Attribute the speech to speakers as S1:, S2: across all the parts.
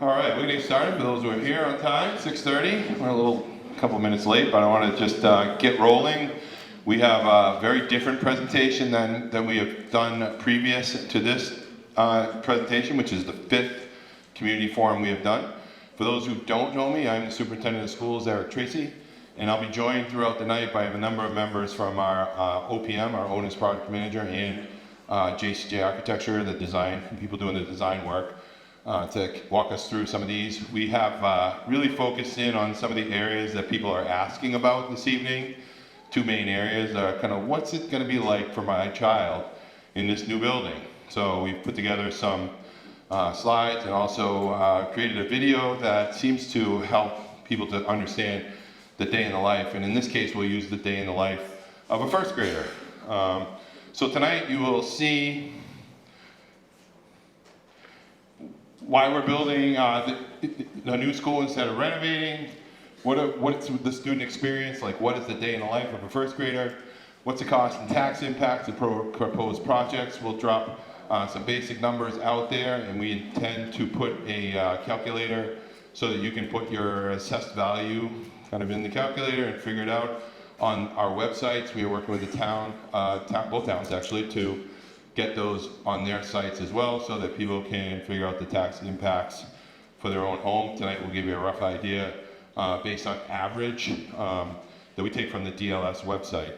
S1: All right, we're going to get started. For those who are here on time, 6:30. We're a couple minutes late, but I want to just get rolling. We have a very different presentation than we have done previous to this presentation, which is the 5th community forum we have done. For those who don't know me, I'm the superintendent of schools, Eric Tracy, and I'll be joined throughout the night by a number of members from our OPM, our Owners Product Manager, and JCJ Architecture, the design, people doing the design work. To walk us through some of these. We have really focused in on some of the areas that people are asking about this evening. Two main areas are kind of what's it going to be like for my child in this new building. So we've put together some slides and also created a video that seems to help people to understand the day in the life. And in this case, we'll use the day in the life of a first grader. So tonight you will see why we're building a new school instead of renovating, what's the student experience, like what is the day in the life of a first grader, what's the cost and tax impact of proposed projects. We'll drop some basic numbers out there, and we intend to put a calculator so that you can put your assessed value kind of in the calculator and figure it out on our websites. We are working with the town, both towns actually, to get those on their sites as well so that people can figure out the tax impacts for their own home. Tonight we'll give you a rough idea based on average that we take from the DLS website.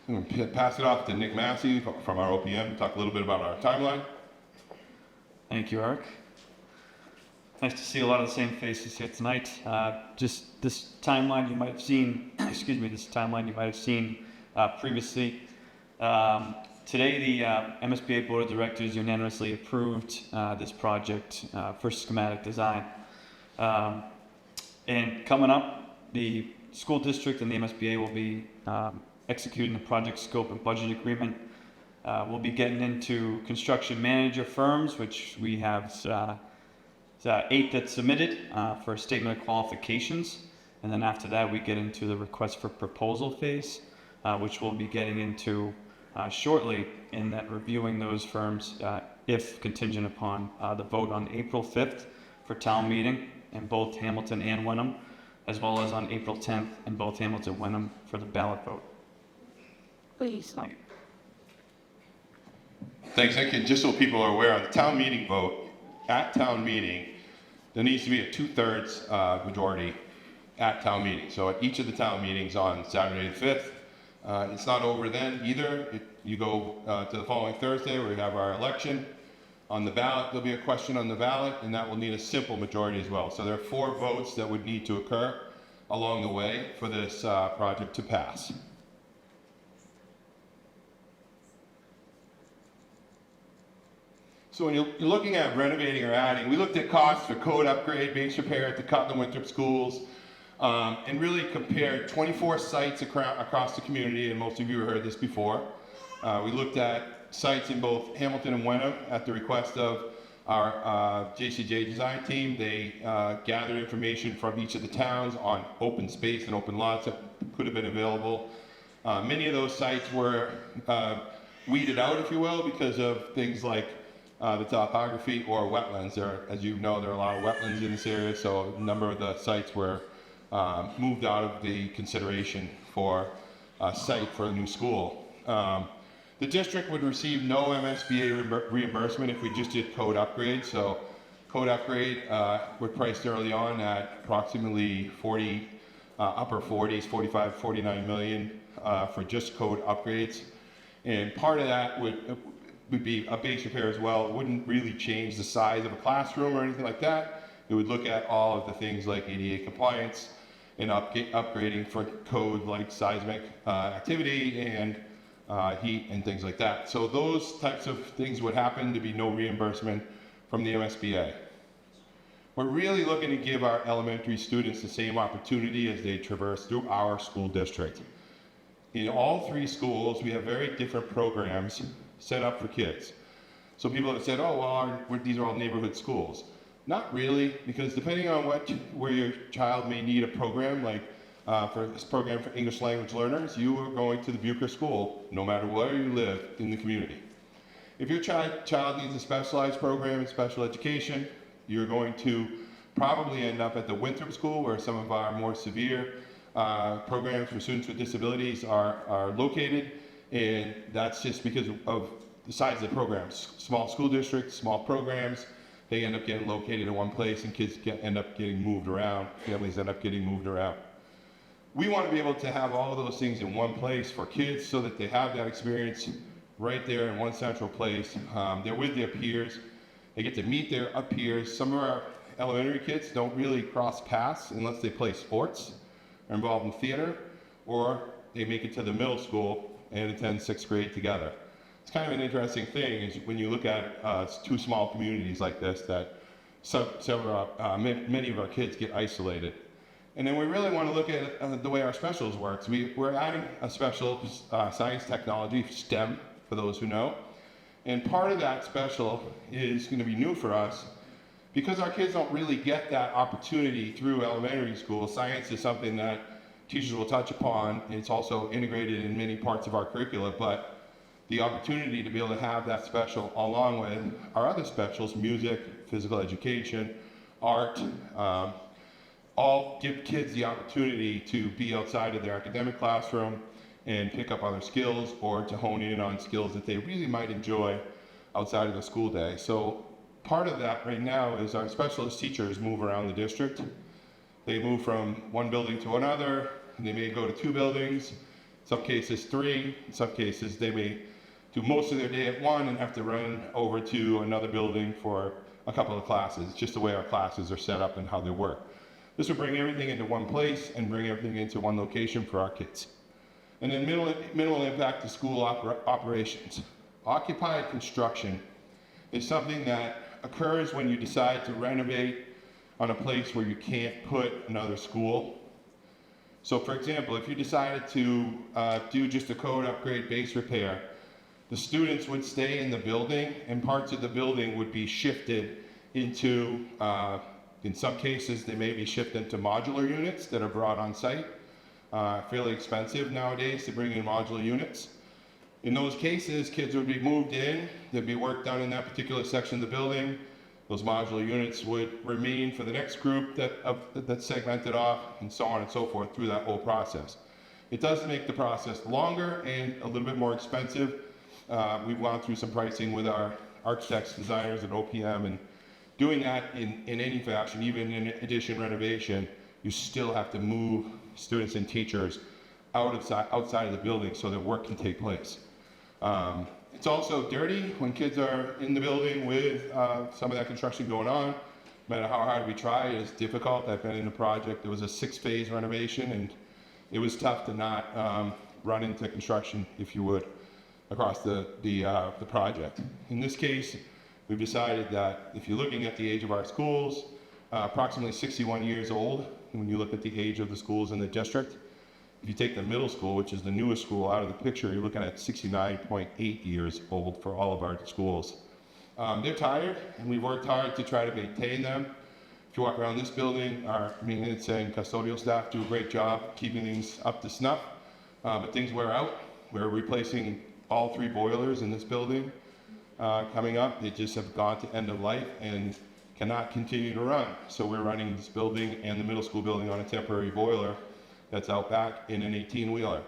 S1: I'm going to pass it off to Nick Massey from our OPM to talk a little bit about our timeline.
S2: Thank you, Eric. Nice to see a lot of the same faces here tonight. Just this timeline you might have seen, previously. Today the MSBA Board of Directors unanimously approved this project for schematic design. And coming up, the school district and the MSBA will be executing the project scope and budget agreement. We'll be getting into construction manager firms, which we have 8 that submitted for a statement of qualifications, and then after that we get into the request for proposal phase, which we'll be getting into shortly, and then reviewing those firms if contingent upon the vote on April 5th for town meeting in both Hamilton and Wenham, as well as on April 10th in both Hamilton and Wenham for the ballot vote. Please.
S1: Thanks, Nick. And just so people are aware, on the town meeting vote, at town meeting, there needs to be a 2/3 majority at town meeting. So at each of the town meetings on Saturday the 5th, it's not over then either. You go to the following Thursday where we have our election. On the ballot, there'll be a question on the ballot, and that will need a simple majority as well. So there are 4 votes that would need to occur along the way for this project to pass. So when you're looking at renovating or adding, we looked at costs for code upgrade, base repair at the Cutler Winthrop schools, and really compared 24 sites across the community, and most of you have heard this before. We looked at sites in both Hamilton and Wenham at the request of our JCJ design team. They gathered information from each of the towns on open space and open lots that could have been available. Many of those sites were weeded out, if you will, because of things like the topography or wetlands. As you know, there are a lot of wetlands in this area, so a number of the sites were moved out of the consideration for a site for a new school. The district would receive no MSBA reimbursement if we just did code upgrade. So code upgrade were priced early on at approximately upper 40s, 45, 49 million for just code upgrades. And part of that would be a base repair as well. It wouldn't really change the size of a classroom or anything like that. It would look at all of the things like ADA compliance and upgrading for code like seismic activity and heat and things like that. So those types of things would happen to be no reimbursement from the MSBA. We're really looking to give our elementary students the same opportunity as they traverse through our school district. In all 3 schools, we have very different programs set up for kids. So people have said, oh, well, these are all neighborhood schools. Not really, because depending on where your child may need a program, like for this program for English language learners, you are going to the Bucher School, no matter where you live in the community. If your child needs a specialized program in special education, you're going to probably end up at the Winthrop School, where some of our more severe programs for students with disabilities are located, and that's just because of the size of the programs. Small school districts, small programs, they end up getting located in one place, and kids end up getting moved around, families end up getting moved around. We want to be able to have all of those things in one place for kids so that they have that experience right there in one central place. They're with their peers, they get to meet their peers. Some of our elementary kids don't really cross paths unless they play sports, are involved in theater, or they make it to the middle school and attend 6th grade together. It's kind of an interesting thing is when you look at two small communities like this that many of our kids get isolated. And then we really want to look at the way our specials works. We're adding a special, science, technology, STEM, for those who know. And part of that special is going to be new for us because our kids don't really get that opportunity through elementary school. Science is something that teachers will touch upon. It's also integrated in many parts of our curricula, but the opportunity to be able to have that special along with our other specials, music, physical education, art, all give kids the opportunity to be outside of their academic classroom and pick up other skills or to hone in on skills that they really might enjoy outside of the school day. So part of that right now is our specialist teachers move around the district. They move from one building to another. They may go to 2 buildings, in some cases 3. In some cases they may do most of their day at one and have to run over to another building for a couple of classes. It's just the way our classes are set up and how they work. This will bring everything into one place and bring everything into one location for our kids. And then minimal impact to school operations. Occupied construction is something that occurs when you decide to renovate on a place where you can't put another school. So for example, if you decided to do just a code upgrade base repair, the students would stay in the building and parts of the building would be shifted into, in some cases, they may be shifted into modular units that are brought on site. Fairly expensive nowadays to bring in modular units. In those cases, kids would be moved in, there'd be work done in that particular section of the building. Those modular units would remain for the next group that's segmented off, and so on and so forth through that whole process. It does make the process longer and a little bit more expensive. We've gone through some pricing with our architects, designers, and OPM, and doing that in any fashion, even in addition renovation, you still have to move students and teachers outside of the building so that work can take place. It's also dirty when kids are in the building with some of that construction going on. No matter how hard we try, it's difficult. I've been in a project, there was a 6-phase renovation, and it was tough to not run into construction, if you would, across the project. In this case, we've decided that if you're looking at the age of our schools, approximately 61 years old, when you look at the age of the schools in the district. If you take the middle school, which is the newest school out of the picture, you're looking at 69.8 years old for all of our schools. They're tired, and we've worked hard to try to maintain them. If you walk around this building, our maintenance and custodial staff do a great job keeping things up to snuff, but things wear out. We're replacing all 3 boilers in this building coming up. They just have gone to end of life and cannot continue to run. So we're running this building and the middle school building on a temporary boiler that's out back in an 18-wheeler.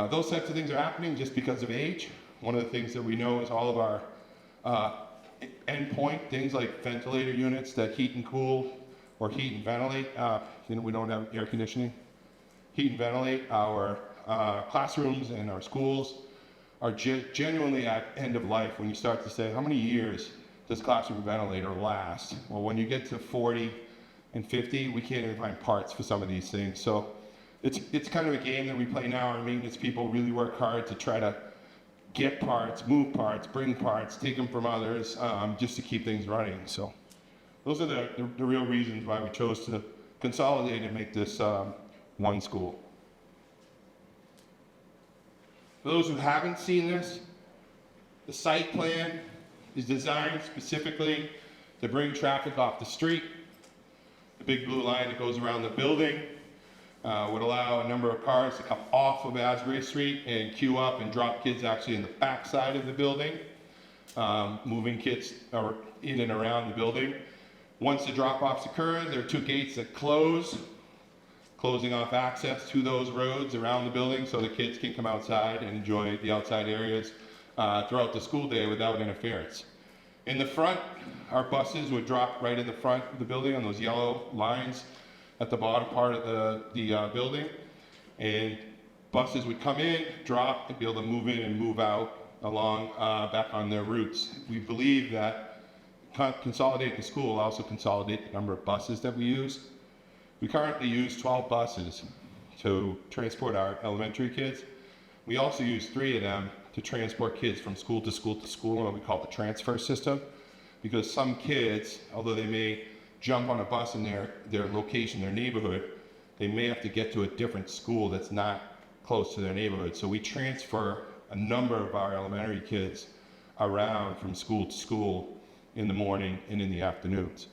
S1: Those types of things are happening just because of age. One of the things that we know is all of our endpoint things like ventilator units that heat and cool or heat and ventilate. We don't have air conditioning. Heat and ventilate our classrooms and our schools are genuinely at end of life when you start to say, how many years does classroom ventilator last? Well, when you get to 40 and 50, we can't even find parts for some of these things. So it's kind of a game that we play now. Our maintenance people really work hard to try to get parts, move parts, bring parts, take them from others, just to keep things running. So those are the real reasons why we chose to consolidate and make this one school. For those who haven't seen this, the site plan is designed specifically to bring traffic off the street. The big blue line that goes around the building would allow a number of cars to come off of Asbury Street and queue up and drop kids actually in the back side of the building. moving kids in and around the building. Once the drop-offs occur, there are 2 gates that close, closing off access to those roads around the building so the kids can come outside and enjoy the outside areas throughout the school day without interference. In the front, our buses would drop right in the front of the building on those yellow lines at the bottom part of the building. And buses would come in, drop, and be able to move in and move out along back on their routes. We believe that consolidating the school will also consolidate the number of buses that we use. We currently use 12 buses to transport our elementary kids. We also use 3 of them to transport kids from school to school to school, what we call the transfer system, because some kids, although they may jump on a bus in their location, their neighborhood, they may have to get to a different school that's not close to their neighborhood. So we transfer a number of our elementary kids around from school to school in the morning and in the afternoons.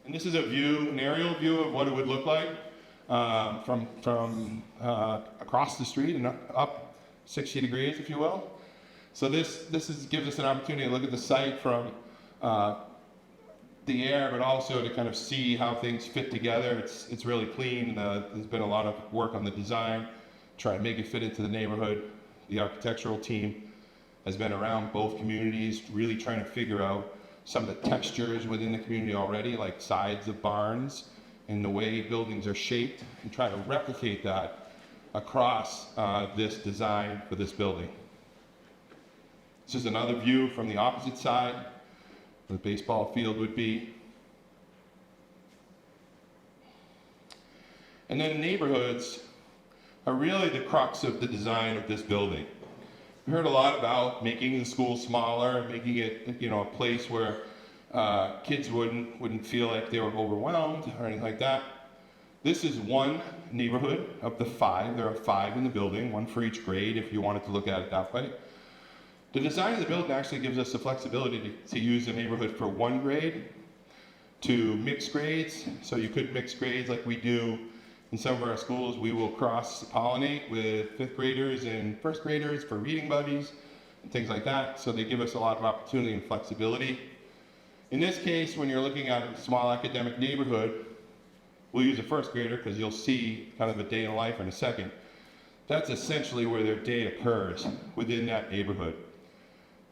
S1: And this is an aerial view of what it would look like from across the street and up 60 degrees, if you will. So this gives us an opportunity to look at the site from the air, but also to kind of see how things fit together. It's really clean. There's been a lot of work on the design, try to make it fit into the neighborhood. The architectural team has been around both communities, really trying to figure out some of the textures within the community already, like sides of barns and the way buildings are shaped, and try to replicate that across this design for this building. This is another view from the opposite side, where the baseball field would be. And then neighborhoods are really the crux of the design of this building. We heard a lot about making the school smaller, making it, a place where kids wouldn't feel like they were overwhelmed or anything like that. This is one neighborhood of the 5. There are 5 in the building, 1 for each grade if you wanted to look at it that way. The design of the building actually gives us the flexibility to use the neighborhood for 1 grade to mixed grades. So you could mix grades like we do in some of our schools. We will cross-pollinate with 5th graders and 1st graders for reading buddies and things like that. So they give us a lot of opportunity and flexibility. In this case, when you're looking at a small academic neighborhood, we'll use a 1st grader because you'll see kind of a day in life in a second. That's essentially where their day occurs within that neighborhood.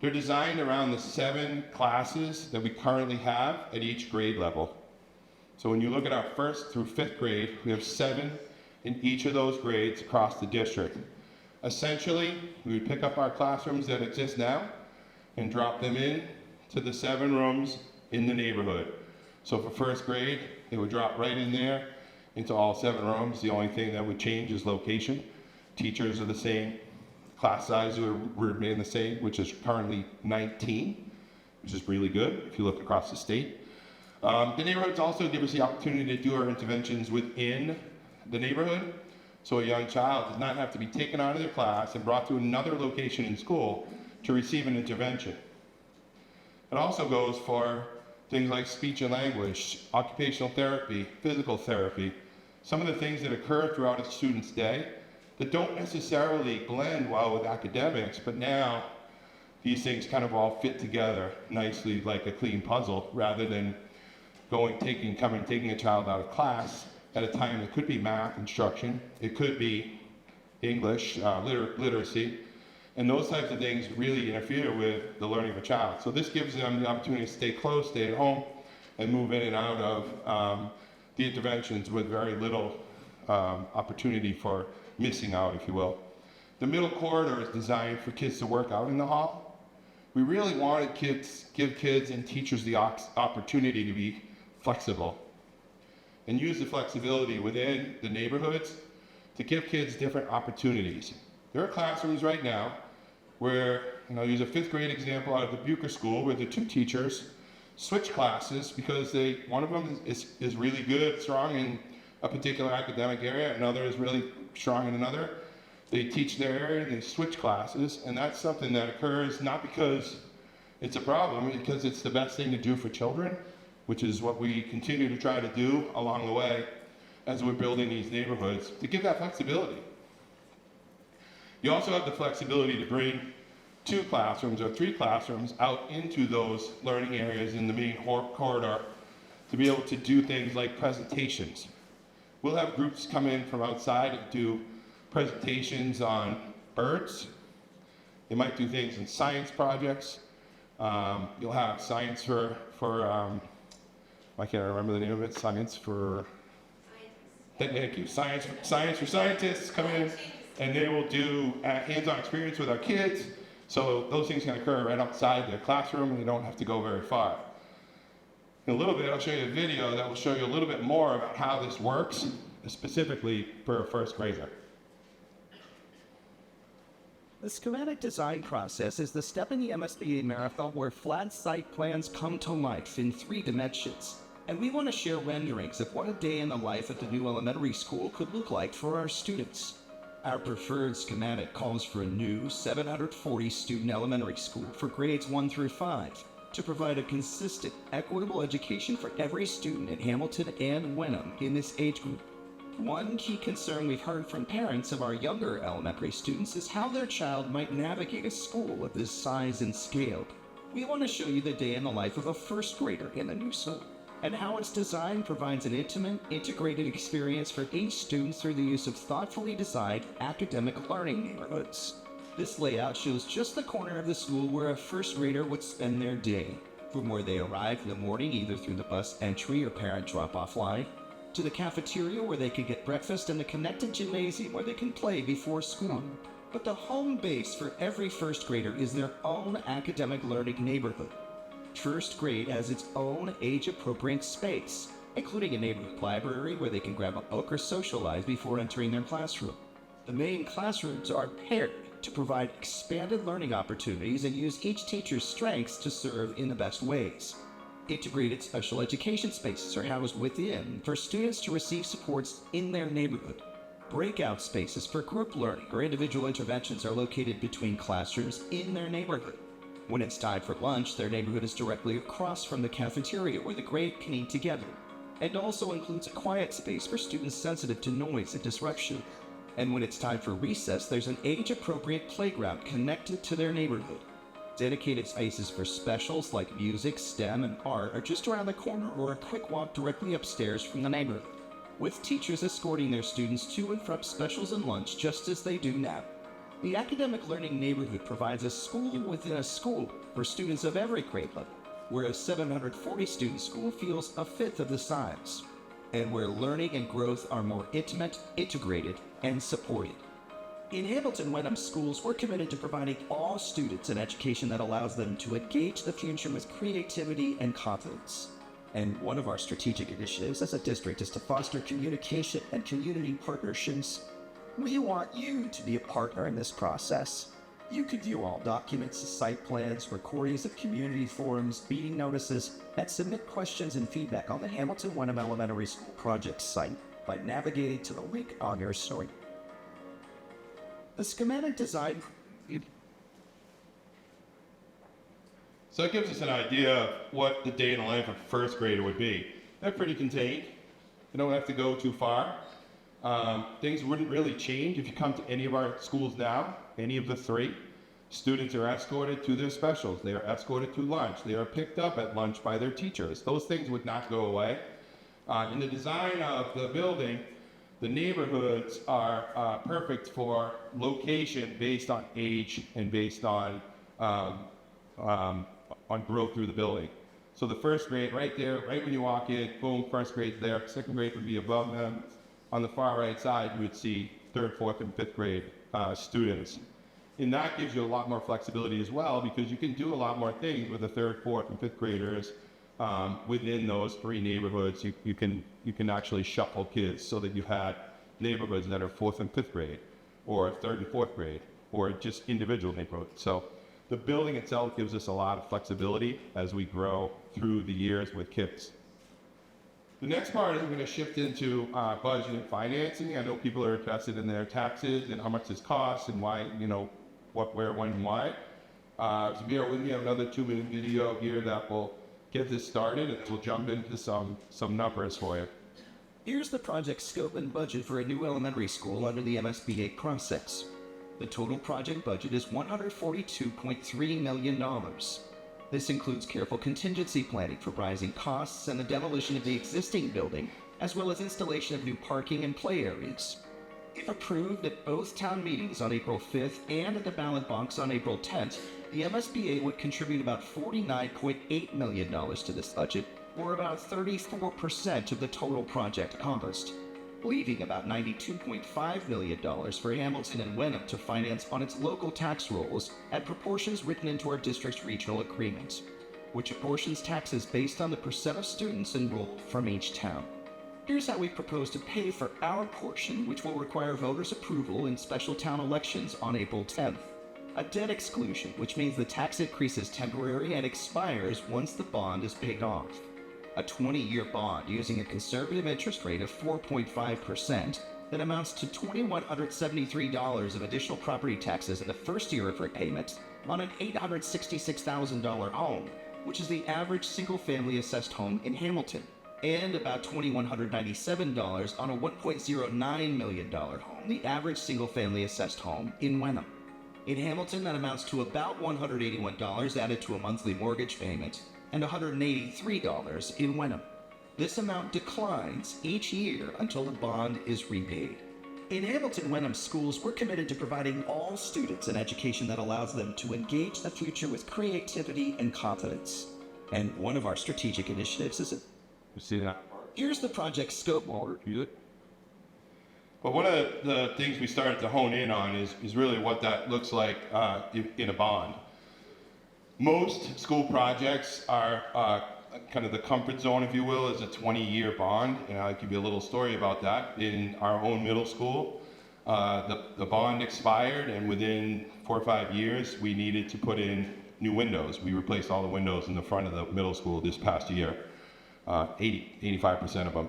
S1: They're designed around the 7 classes that we currently have at each grade level. So when you look at our 1st through 5th grade, we have 7 in each of those grades across the district. Essentially, we would pick up our classrooms that exist now and drop them in to the 7 rooms in the neighborhood. So for 1st grade, it would drop right in there into all 7 rooms. The only thing that would change is location. Teachers are the same. Class size would remain the same, which is currently 19, which is really good if you look across the state. The neighborhoods also give us the opportunity to do our interventions within the neighborhood. So a young child does not have to be taken out of their class and brought to another location in school to receive an intervention. It also goes for things like speech and language, occupational therapy, physical therapy, some of the things that occur throughout a student's day that don't necessarily blend well with academics, but now these things kind of all fit together nicely like a clean puzzle, rather than taking a child out of class at a time that could be math instruction, it could be English, literacy, and those types of things really interfere with the learning of a child. So this gives them the opportunity to stay close, stay at home, and move in and out of the interventions with very little opportunity for missing out, if you will. The middle corridor is designed for kids to work out in the hall. We really wanted give kids and teachers the opportunity to be flexible and use the flexibility within the neighborhoods to give kids different opportunities. There are classrooms right now where, I'll use a 5th grade example out of the Bucher School, where the 2 teachers switch classes because one of them is really good, strong in a particular academic area, another is really strong in another. They teach their area, they switch classes, and that's something that occurs not because it's a problem, because it's the best thing to do for children, which is what we continue to try to do along the way as we're building these neighborhoods, to give that flexibility. You also have the flexibility to bring 2 classrooms or 3 classrooms out into those learning areas in the main corridor to be able to do things like presentations. We'll have groups come in from outside and do presentations on birds. They might do things in science projects. You'll have science for why can't I remember the name of it? Thank you. Science for scientists come in, and they will do hands-on experience with our kids. So those things can occur right outside their classroom, and they don't have to go very far. In a little bit, I'll show you a video that will show you a little bit more about how this works, specifically for a first grader.
S3: The schematic design process is the step in the MSBA marathon where flat site plans come to life in 3 dimensions. And we want to share renderings of what a day in the life at the new elementary school could look like for our students. Our preferred schematic calls for a new 740 student elementary school for grades 1 through 5 to provide a consistent, equitable education for every student in Hamilton and Wenham in this age group. One key concern we've heard from parents of our younger elementary students is how their child might navigate a school of this size and scale. We want to show you the day in the life of a first grader in the new school, and how its design provides an intimate, integrated experience for each student through the use of thoughtfully designed academic learning neighborhoods. This layout shows just the corner of the school where a first grader would spend their day, from where they arrive in the morning either through the bus entry or parent drop-off line, to the cafeteria where they can get breakfast and the connected gymnasium where they can play before school. But the home base for every first grader is their own academic learning neighborhood. First grade has its own age-appropriate space, including a neighborhood library where they can grab a book or socialize before entering their classroom. The main classrooms are paired to provide expanded learning opportunities and use each teacher's strengths to serve in the best ways. Integrated special education spaces are housed within for students to receive supports in their neighborhood. Breakout spaces for group learning or individual interventions are located between classrooms in their neighborhood. When it's time for lunch, their neighborhood is directly across from the cafeteria where the grade can eat together, and also includes a quiet space for students sensitive to noise and disruption. And when it's time for recess, there's an age-appropriate playground connected to their neighborhood. Dedicated spaces for specials like music, STEM, and art are just around the corner or a quick walk directly upstairs from the neighborhood, with teachers escorting their students to and from specials and lunch just as they do now. The academic learning neighborhood provides a school within a school for students of every grade level, where a 740-student school feels a fifth of the size, and where learning and growth are more intimate, integrated, and supported. In Hamilton Wenham schools, we're committed to providing all students an education that allows them to engage the future with creativity and confidence. And one of our strategic initiatives as a district is to foster communication and community partnerships. We want you to be a partner in this process. You can view all documents, site plans, recordings of community forums, meeting notices, and submit questions and feedback on the Hamilton Wenham Elementary School project site by navigating to the link on your story. The schematic design.
S1: So that gives us an idea of what the day in the life of a first grader would be. They're pretty contained. You don't have to go too far. Things wouldn't really change if you come to any of our schools now, any of the 3. Students are escorted to their specials. They are escorted to lunch. They are picked up at lunch by their teachers. Those things would not go away. In the design of the building, the neighborhoods are perfect for location based on age and based on growth through the building. So the first grade right there, right when you walk in, boom, first grade's there. Second grade would be above them. On the far right side, you would see 3rd, 4th, and 5th grade students. And that gives you a lot more flexibility as well, because you can do a lot more things with the 3rd, 4th, and 5th graders within those 3 neighborhoods. You can actually shuffle kids so that you had neighborhoods that are 4th and 5th grade, or 3rd and 4th grade, or just individual neighborhoods. So the building itself gives us a lot of flexibility as we grow through the years with kids. The next part is we're going to shift into budget and financing. I know people are interested in their taxes and how much this costs and why, what, where, when, and why. So bear with me, I have another 2-minute video here that will get this started, and we'll jump into some numbers for you.
S3: Here's the project scope and budget for a new elementary school under the MSBA process. The total project budget is $142.3 million. This includes careful contingency planning for rising costs and the demolition of the existing building, as well as installation of new parking and play areas. If approved at both town meetings on April 5th and at the ballot box on April 10th, the MSBA would contribute about $49.8 million to this budget, or about 34% of the total project cost, leaving about $92.5 million for Hamilton and Wenham to finance on its local tax rolls at proportions written into our district's regional agreement, which apportions taxes based on the percent of students enrolled from each town. Here's how we propose to pay for our portion, which will require voters' approval in special town elections on April 10th. A debt exclusion, which means the tax increase is temporary and expires once the bond is paid off. A 20-year bond using a conservative interest rate of 4.5% that amounts to $2,173 of additional property taxes in the first year of repayment on an $866,000 home, which is the average single-family assessed home in Hamilton, and about $2,197 on a $1.09 million home, the average single-family assessed home in Wenham. In Hamilton, that amounts to about $181 added to a monthly mortgage payment, and $183 in Wenham. This amount declines each year until the bond is repaid. In Hamilton Wenham schools, we're committed to providing all students an education that allows them to engage the future with creativity and confidence. And one of our strategic initiatives is
S1: You see that?
S3: here's the project scope.
S1: But one of the things we started to hone in on is really what that looks like in a bond. Most school projects are kind of the comfort zone, if you will, is a 20-year bond. And I'll give you a little story about that. In our own middle school, the bond expired, and within 4 or 5 years, we needed to put in new windows. We replaced all the windows in the front of the middle school this past year, 85% of them.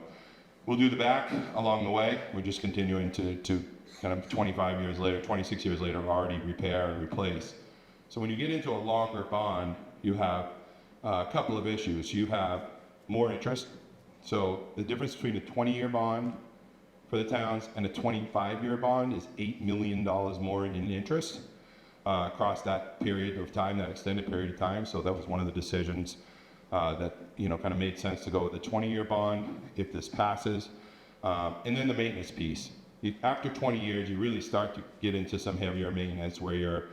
S1: We'll do the back along the way. We're just continuing to kind of 25 years later, 26 years later, already repair and replace. So when you get into a longer bond, you have a couple of issues. You have more interest. So the difference between a 20-year bond for the towns and a 25-year bond is $8 million more in interest across that period of time, that extended period of time. So that was one of the decisions that kind of made sense to go with a 20-year bond if this passes. And then the maintenance piece. After 20 years, you really start to get into some heavier maintenance where you're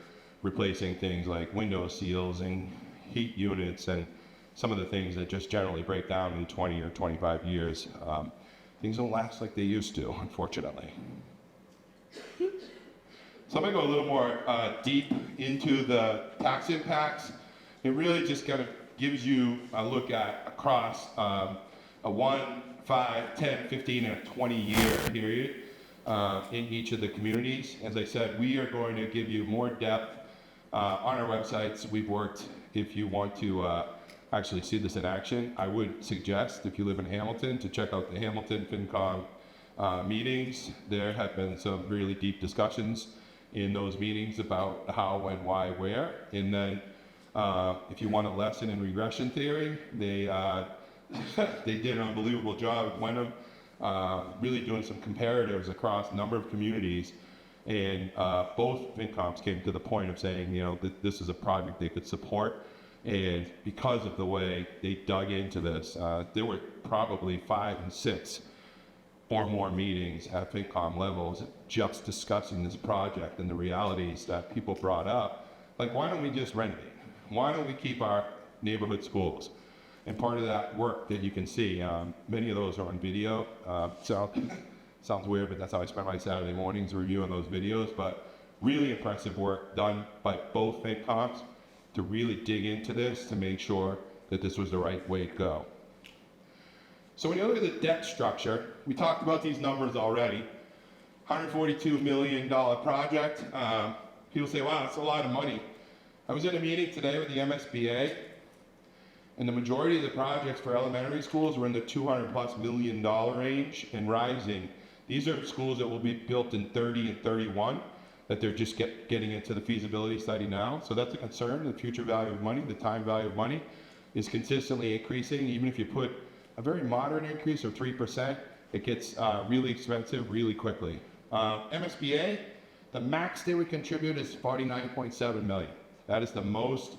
S1: replacing things like window seals and heat units and some of the things that just generally break down in 20 or 25 years. Things don't last like they used to, unfortunately. So I'm going to go a little more deep into the tax impacts. It really just kind of gives you a look at across a 1, 5, 10, 15, and a 20-year period in each of the communities. As I said, we are going to give you more depth on our websites. We've worked, if you want to actually see this in action, I would suggest, if you live in Hamilton, to check out the Hamilton FinCom meetings. There have been some really deep discussions in those meetings about how, when, why, where. And then if you want a lesson in regression theory, they did an unbelievable job at Wenham, really doing some comparatives across a number of communities. And both FinComs came to the point of saying, that this is a project they could support. And because of the way they dug into this, there were probably 5 and 6 or more meetings at FinCom levels just discussing this project and the realities that people brought up. Like, why don't we just renovate? Why don't we keep our neighborhood schools? And part of that work that you can see, many of those are on video. Sounds weird, but that's how I spend my Saturday mornings, reviewing those videos. But really impressive work done by both FinComs to really dig into this to make sure that this was the right way to go. So when you look at the debt structure, we talked about these numbers already. $142 million project. People say, wow, that's a lot of money. I was in a meeting today with the MSBA, and the majority of the projects for elementary schools were in the $200+ million range and rising. These are schools that will be built in 30 and 31, that they're just getting into the feasibility study now. So that's a concern. The future value of money, the time value of money is consistently increasing. Even if you put a very moderate increase of 3%, it gets really expensive really quickly. MSBA, The max they would contribute is $49.7 million. That is the most,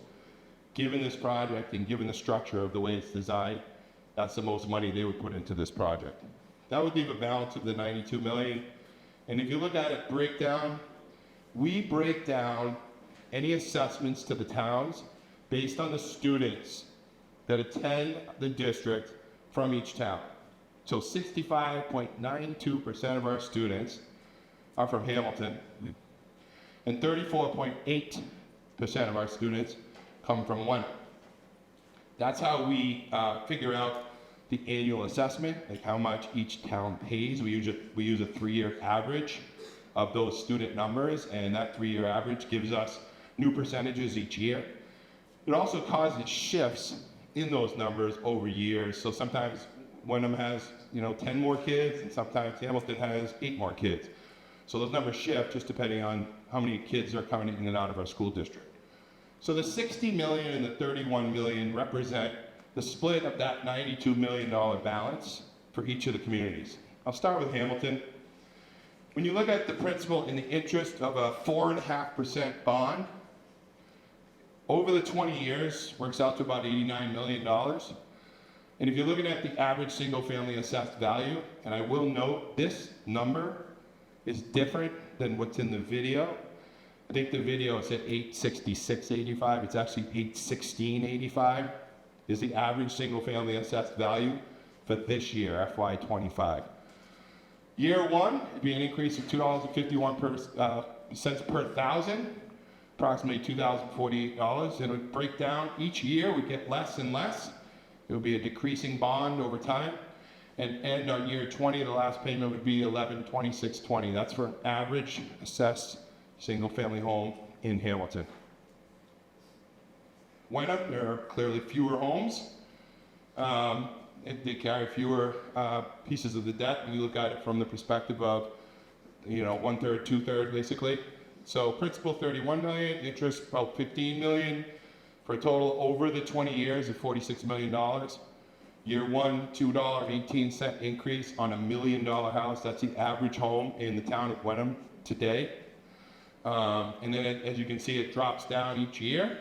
S1: given this project and given the structure of the way it's designed, that's the most money they would put into this project. That would leave a balance of the $92 million. And if you look at it breakdown, we break down any assessments to the towns based on the students that attend the district from each town. So 65.92% of our students are from Hamilton, and 34.8% of our students come from Wenham. That's how we figure out the annual assessment, like how much each town pays. We use a 3-year average of those student numbers, and that 3-year average gives us new percentages each year. It also causes shifts in those numbers over years. So sometimes Wenham has 10 more kids, and sometimes Hamilton has 8 more kids. So those numbers shift just depending on how many kids are coming in and out of our school district. So the $60 million and the $31 million represent the split of that $92 million balance for each of the communities. I'll start with Hamilton. When you look at the principal and the interest of a 4.5% bond, over the 20 years, works out to about $89 million. And if you're looking at the average single-family assessed value, and I will note this number is different than what's in the video. I think the video is at $866.85. It's actually $816.85 is the average single-family assessed value for this year, FY25. Year one, it'd be an increase of $2.51 cents per thousand, approximately $2,048. It would break down each year. We get less and less. It would be a decreasing bond over time. And end on year 20, the last payment would be $1126.20. That's for an average assessed single-family home in Hamilton. Wenham, there are clearly fewer homes. They carry fewer pieces of the debt. We look at it from the perspective of, 1/3, 2/3, basically. So principal $31 million, interest about $15 million, for a total over the 20 years of $46 million. Year one, $2.18 increase on a $1 million house. That's the average home in the town of Wenham today. And then as you can see, it drops down each year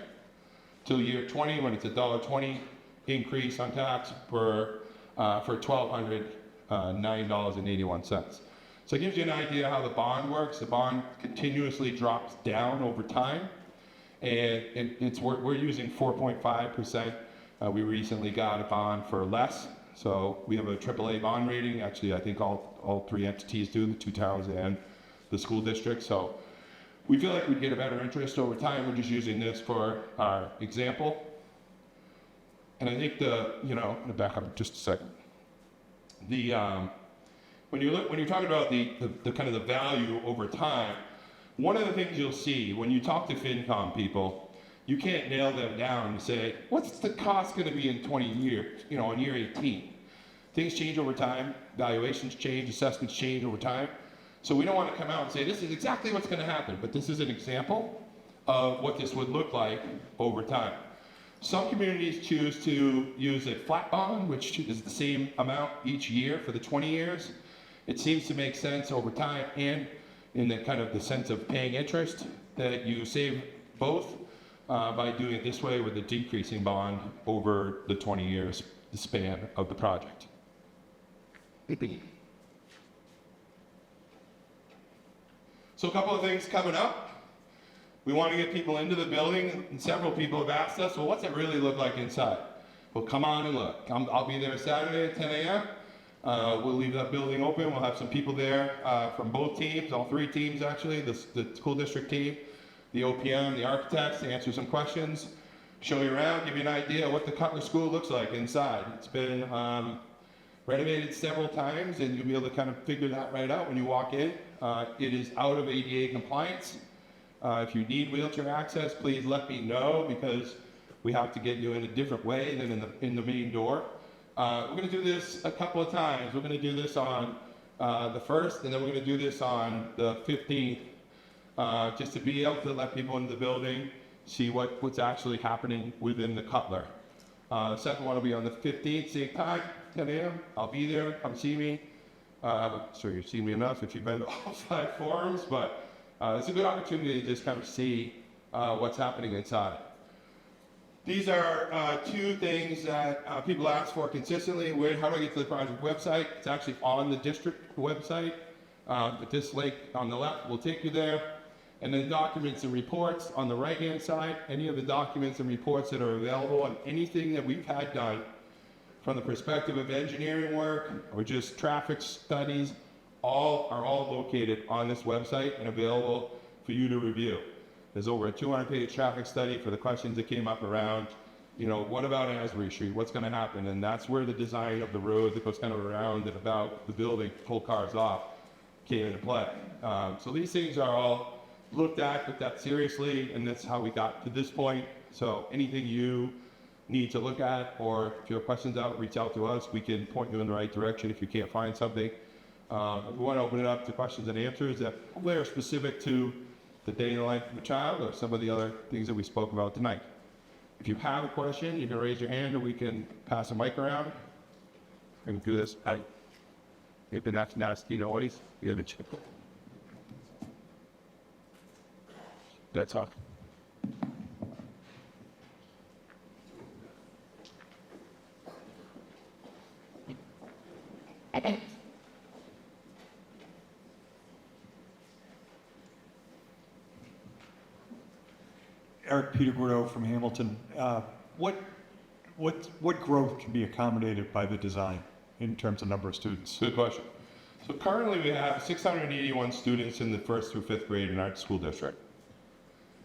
S1: till year 20 when it's a $1.20 increase on tax for $1,209.81. So it gives you an idea how the bond works. The bond continuously drops down over time, and we're using 4.5%. We recently got a bond for less, so we have a AAA bond rating. Actually, I think all 3 entities do, the 2 towns and the school district. So we feel like we'd get a better interest over time. We're just using this for our example. And I think I'm gonna back up just a second. When you're talking about the kind of the value over time, one of the things you'll see when you talk to FinCom people, you can't nail them down and say, what's the cost going to be in 20 years, in year 18? Things change over time, valuations change, assessments change over time. So we don't want to come out and say, this is exactly what's going to happen, but this is an example of what this would look like over time. Some communities choose to use a flat bond, which is the same amount each year for the 20 years. It seems to make sense over time, and in the kind of the sense of paying interest, that you save both by doing it this way with a decreasing bond over the 20 years, the span of the project. So a couple of things coming up. We want to get people into the building, and several people have asked us, well, what's it really look like inside? Well, come on and look. I'll be there Saturday at 10 a.m. We'll leave that building open. We'll have some people there from both teams, all 3 teams actually, the school district team, the OPM, the architects, to answer some questions, show you around, give you an idea of what the Cutler School looks like inside. It's been renovated several times, and you'll be able to kind of figure that right out when you walk in. It is out of ADA compliance. If you need wheelchair access, please let me know, because we have to get you in a different way than in the main door. We're going to do this a couple of times. We're going to do this on the 1st, and then we're going to do this on the 15th, just to be able to let people into the building, see what's actually happening within the Cutler. The second one will be on the 15th, same time, 10 a.m. I'll be there. Come see me. Sure you've seen me enough if you've been to all 5 forums, but it's a good opportunity to just kind of see what's happening inside. These are two things that people ask for consistently. How do I get to the project website? It's actually on the district website. But this link on the left will take you there. And then documents and reports on the right-hand side. Any of the documents and reports that are available on anything that we've had done from the perspective of engineering work or just traffic studies, are all located on this website and available for you to review. There's over a 200-page traffic study for the questions that came up around, what about Asbury Street? What's going to happen? And that's where the design of the road that goes kind of around and about the building, pull cars off, came into play. So these things are all looked at seriously, and that's how we got to this point. So anything you need to look at, or if you have questions reach out to us. We can point you in the right direction if you can't find something. We want to open it up to questions and answers that are specific to the day in the life of a child or some of the other things that we spoke about tonight. If you have a question, you can raise your hand and we can pass a mic around. I can do this. If that's nasty noise, you have a chip. That's all.
S4: Eric Peter Gordo from Hamilton. What growth can be accommodated by the design in terms of number of students?
S1: Good question. So currently we have 681 students in the 1st through 5th grade in our school district.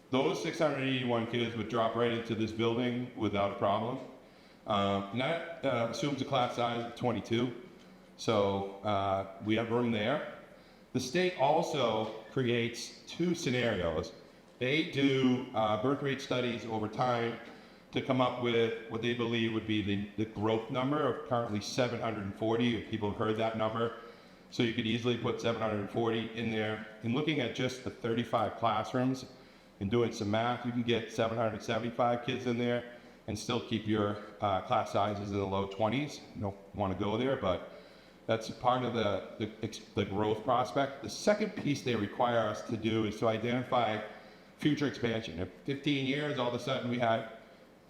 S1: Those 681 kids would drop right into this building without a problem. And that assumes a class size of 22. So we have room there. The state also creates two scenarios. They do birth rate studies over time to come up with what they believe would be the growth number of currently 740, if people have heard that number. So you could easily put 740 in there. And looking at just the 35 classrooms and doing some math, you can get 775 kids in there and still keep your class sizes in the low 20s. You don't want to go there, but that's part of the growth prospect. The second piece they require us to do is to identify future expansion. If 15 years, all of a sudden we had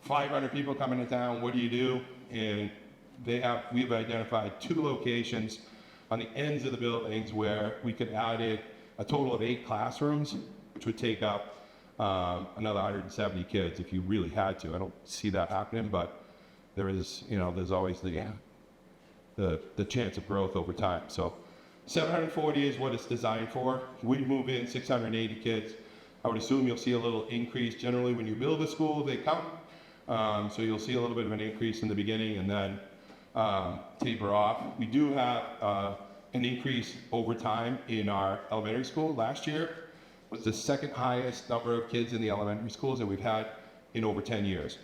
S1: 500 people coming to town, what do you do? And we've identified 2 locations on the ends of the buildings where we could add a total of 8 classrooms, which would take up another 170 kids if you really had to. I don't see that happening, but there's always the chance of growth over time. So 740 is what it's designed for. We move in 680 kids. I would assume you'll see a little increase. Generally, when you build a school, they come. So you'll see a little bit of an increase in the beginning and then taper off. We do have an increase over time in our elementary school. Last year was the second highest number of kids in the elementary schools that we've had in over 10 years.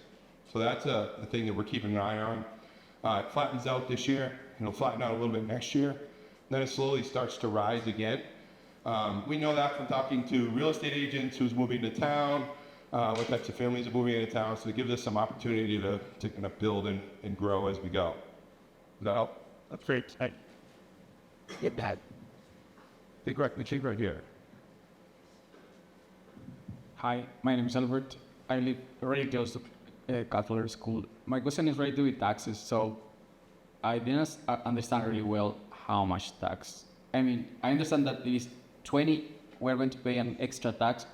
S1: So that's a thing that we're keeping an eye on. It flattens out this year. It'll flatten out a little bit next year. Then it slowly starts to rise again. We know that from talking to real estate agents who's moving to town, what types of families are moving into town, so it gives us some opportunity to kind of build and grow as we go. Does that help?
S3: That's great. Hey. Get that.
S1: Take right here.
S5: Hi, my name is Albert. I live very close to Catholic school. My question is related with taxes, so I didn't understand really well how much tax. I mean, I understand that it is 20, we're going to pay an extra tax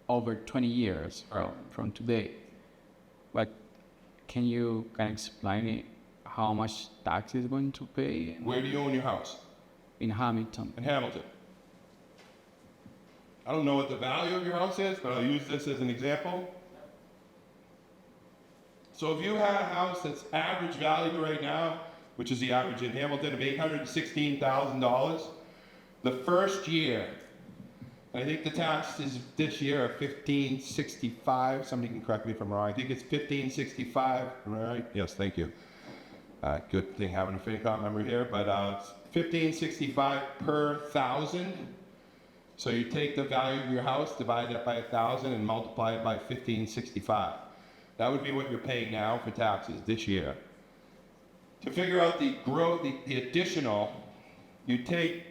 S5: over 20 years from today. But can you explain it, how much tax is going to pay?
S1: Where do you own your house?
S5: In Hamilton.
S1: In Hamilton. I don't know what the value of your house is, but I'll use this as an example. So if you had a house that's average value right now, which is the average in Hamilton of $816,000, the first year, I think the tax is this year of $1,565. Somebody can correct me if I'm wrong. I think it's $1,565. Am I right? Yes, thank you. Good thing having a FinCom member here, but $1,565 per thousand. So you take the value of your house, divide that by 1,000, and multiply it by 1,565. That would be what you're paying now for taxes this year. To figure out the growth, the additional, you take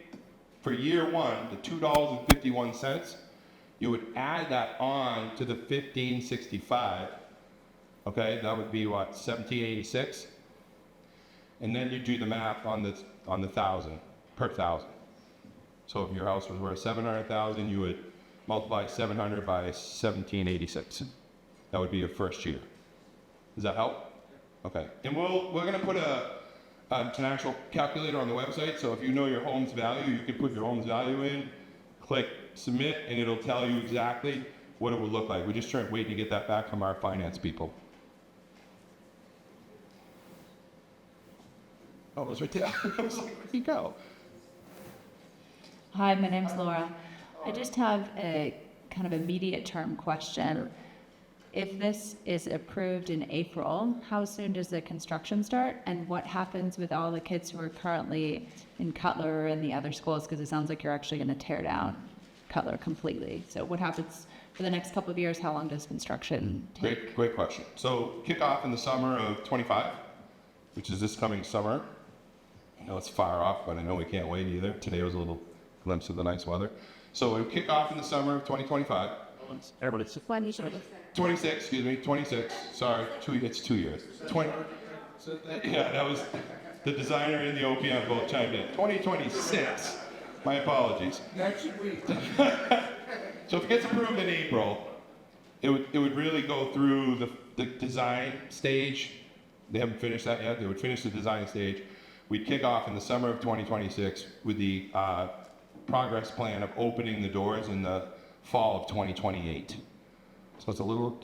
S1: For year one, the $2.51, you would add that on to the $15.65. Okay, that would be what, $17.86? And then you do the math on the thousand, per thousand. So if your house was worth 700,000, you would multiply 700 by 1786. That would be your first year. Does that help? Okay. And we're gonna put an actual calculator on the website. So if you know your home's value, you can put your home's value in, click submit, and it'll tell you exactly what it would look like. We're just waiting to get that back from our finance people. Oh, it was right there. I was like, where'd he go?
S6: Hi, my name's Laura. I just have a kind of immediate term question. If this is approved in April, how soon does the construction start? And what happens with all the kids who are currently in Cutler and the other schools? Because it sounds like you're actually going to tear down Cutler completely. So what happens for the next couple of years? How long does construction take?
S1: Great question. So kick off in the summer of 25, which is this coming summer. I know it's far off, but I know we can't wait either. Today was a little glimpse of the nice weather. So we kick off in the summer of 2025.
S3: Everybody's
S1: 26, excuse me, 26. Sorry, it's 2 years. 20. Yeah, that was the designer and the OPM both chimed in. 2026. My apologies.
S3: next week.
S1: So if it gets approved in April, it would really go through the design stage. They haven't finished that yet. They would finish the design stage. We'd kick off in the summer of 2026 with the progress plan of opening the doors in the fall of 2028. So it's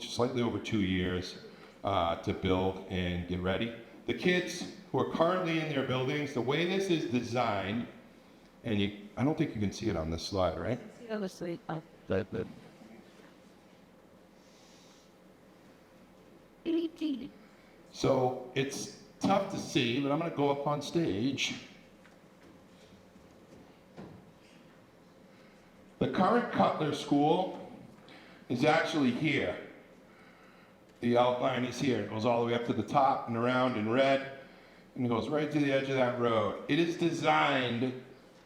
S1: slightly over 2 years to build and get ready. The kids who are currently in their buildings, the way this is designed, and I don't think you can see it on this slide, right? So it's tough to see, but I'm going to go up on stage. The current Cutler School is actually here. The outline is here. It goes all the way up to the top and around in red, and it goes right to the edge of that road. It is designed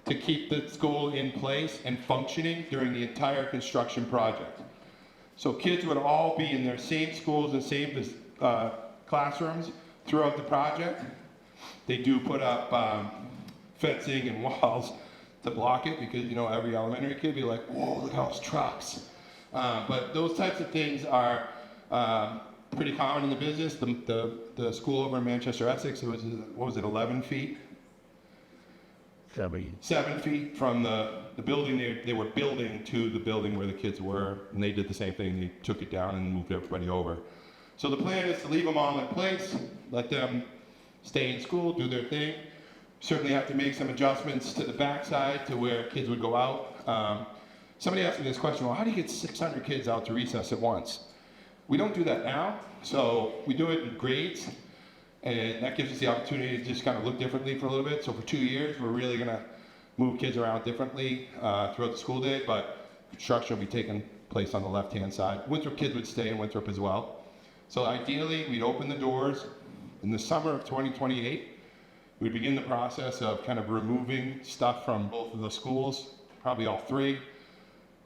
S1: to keep the school in place and functioning during the entire construction project. So kids would all be in their same schools and same classrooms throughout the project. They do put up fencing and walls to block it because, you know, every elementary kid would be like, whoa, look at all those trucks. But those types of things are pretty common in the business. The school over in Manchester, Essex, it was, what was it, 11 feet? 7 feet from the building they were building to the building where the kids were, and they did the same thing. They took it down and moved everybody over. So the plan is to leave them all in place, let them stay in school, do their thing. Certainly have to make some adjustments to the backside to where kids would go out. Somebody asked me this question, well, how do you get 600 kids out to recess at once? We don't do that now, so we do it in grades, and that gives us the opportunity to just kind of look differently for a little bit. So for 2 years, we're really gonna move kids around differently throughout the school day, but construction will be taking place on the left-hand side. Winthrop kids would stay in Winthrop as well. So ideally, we'd open the doors in the summer of 2028. We'd begin the process of kind of removing stuff from both of the schools, probably all three,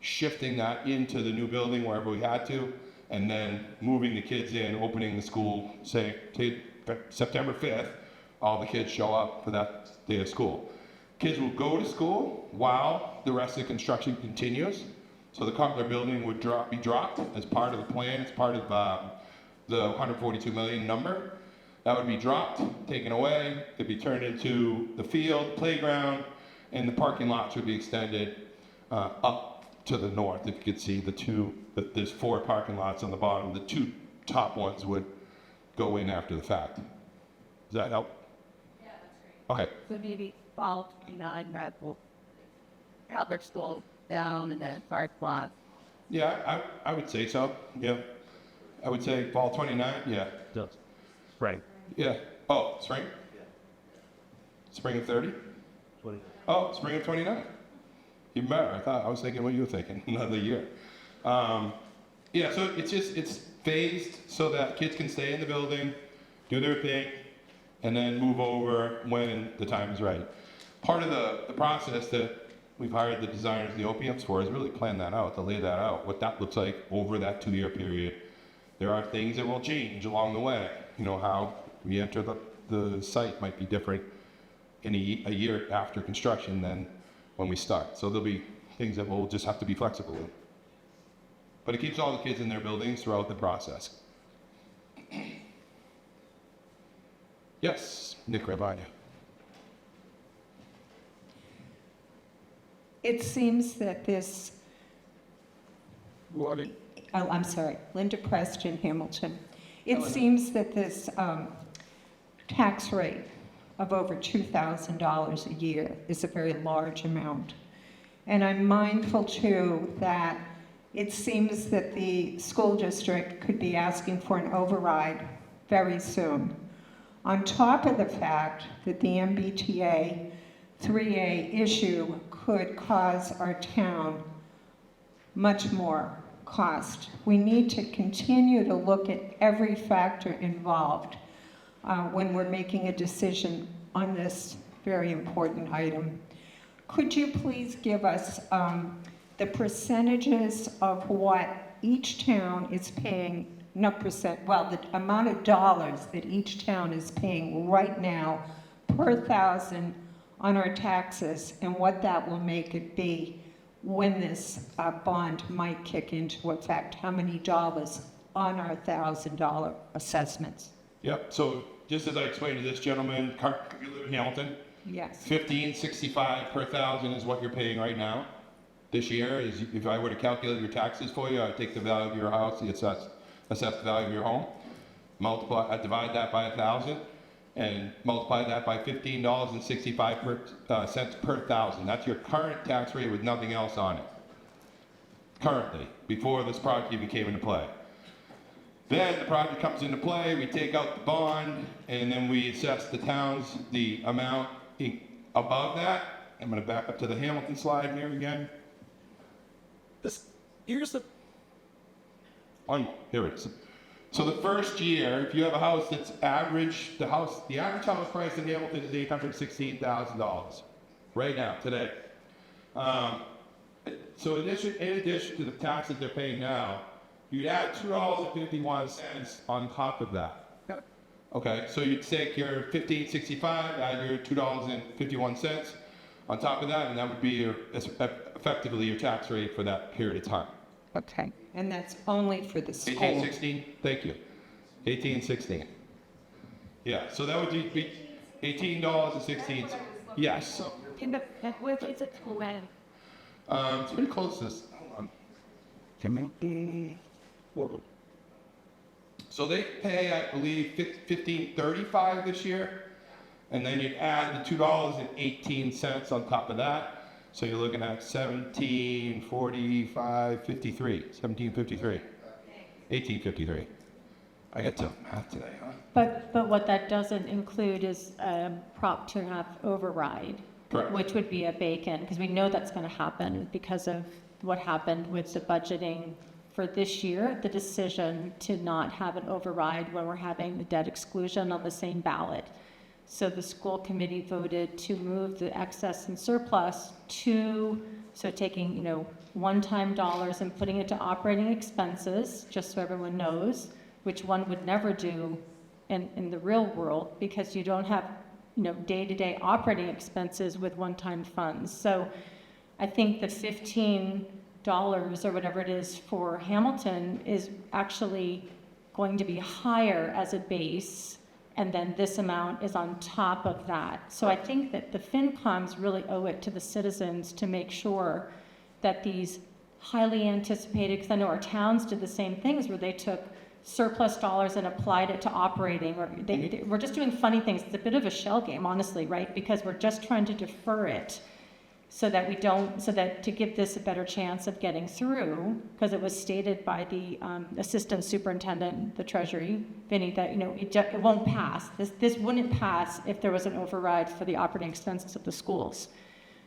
S1: shifting that into the new building wherever we had to, and then moving the kids in, opening the school, say, September 5th, all the kids show up for that day of school. Kids will go to school while the rest of the construction continues. So the Cutler building would be dropped as part of the plan, as part of the 142 million number. That would be dropped, taken away, it'd be turned into the field, playground, and the parking lots would be extended up to the north. If you could see there's 4 parking lots on the bottom. The 2 top ones would go in after the fact. Does that help?
S6: Yeah, that's great.
S1: Okay.
S6: So maybe fall 29 gradual Albert School down and then park lot.
S1: Yeah, I would say so. Yeah. I would say fall 29. Yeah.
S3: Right.
S1: Yeah. Oh, spring? Yeah. Spring of 30?
S3: 20.
S1: Oh, spring of 29. Even better. I was thinking what you were thinking. Another year. Yeah, so it's phased so that kids can stay in the building, do their thing, and then move over when the time is right. Part of the process to we've hired the designers, the OPMs for, is really plan that out, to lay that out, what that looks like over that 2-year period. There are things that will change along the way. You know, how we enter the site might be different in a year after construction than when we start. So there'll be things that we'll just have to be flexible with. But it keeps all the kids in their buildings throughout the process. Yes, Nick Rabida.
S7: It seems that this, oh, I'm sorry, Linda Preston, Hamilton. It seems that this tax rate of over $2,000 a year is a very large amount. And I'm mindful too that it seems that the school district could be asking for an override very soon. On top of the fact that the MBTA 3A issue could cause our town much more cost. We need to continue to look at every factor involved when we're making a decision on this very important item. Could you please give us the percentages of what each town is paying, not percent, well, the amount of dollars that each town is paying right now per thousand on our taxes, and what that will make it be when this bond might kick into effect? How many dollars on our $1,000 assessments?
S1: Yep, so just as I explained to this gentleman, you live in Hamilton,
S7: Yes.
S1: $15.65 per thousand is what you're paying right now. This year is, if I were to calculate your taxes for you, I'd take the value of your house, the assessed value of your home, I'd divide that by 1,000, and multiply that by $15.65 cents per thousand. That's your current tax rate with nothing else on it. Currently, before this project even came into play. Then the project comes into play, we take out the bond, and then we assess the towns the amount above that. I'm going to back up to the Hamilton slide here again.
S3: Here's the
S1: Here it is. So the first year, if you have a house that's average, the average house price in Hamilton is $816,000 right now, today. So in addition to the taxes they're paying now, you'd add $2.51 on top of that.
S3: Yep.
S1: Okay, so you'd take your $15.65, add your $2.51 on top of that, and that would be effectively your tax rate for that period of time.
S7: Okay. And that's only for the school.
S1: 1816, thank you. 1816. Yeah, so that would be $18.16. Yes.
S6: Where is it when?
S1: It's pretty close to this. Hold on. So they pay, I believe, $15.35 this year, and then you add the $2.18 on top of that. So you're looking at $17.45.53, $17.53, $18.53. I got to math today, huh?
S6: But what that doesn't include is Prop 2.5 override,
S1: Correct.
S6: which would be a bake-in, because we know that's going to happen because of what happened with the budgeting for this year, the decision to not have an override when we're having the debt exclusion on the same ballot. So the school committee voted to move the excess and surplus so taking, one-time dollars and putting it to operating expenses, just so everyone knows, which one would never do in the real world, because you don't have, day-to-day operating expenses with one-time funds. So I think the $15 or whatever it is for Hamilton is actually going to be higher as a base, and then this amount is on top of that. So I think that the FinComs really owe it to the citizens to make sure that these highly anticipated, because I know our towns did the same things where they took surplus dollars and applied it to operating, or we're just doing funny things. It's a bit of a shell game, honestly, right? Because we're just trying to defer it so that to give this a better chance of getting through, because it was stated by the assistant superintendent, the treasury, Vinny, that it won't pass. This wouldn't pass if there was an override for the operating expenses of the schools.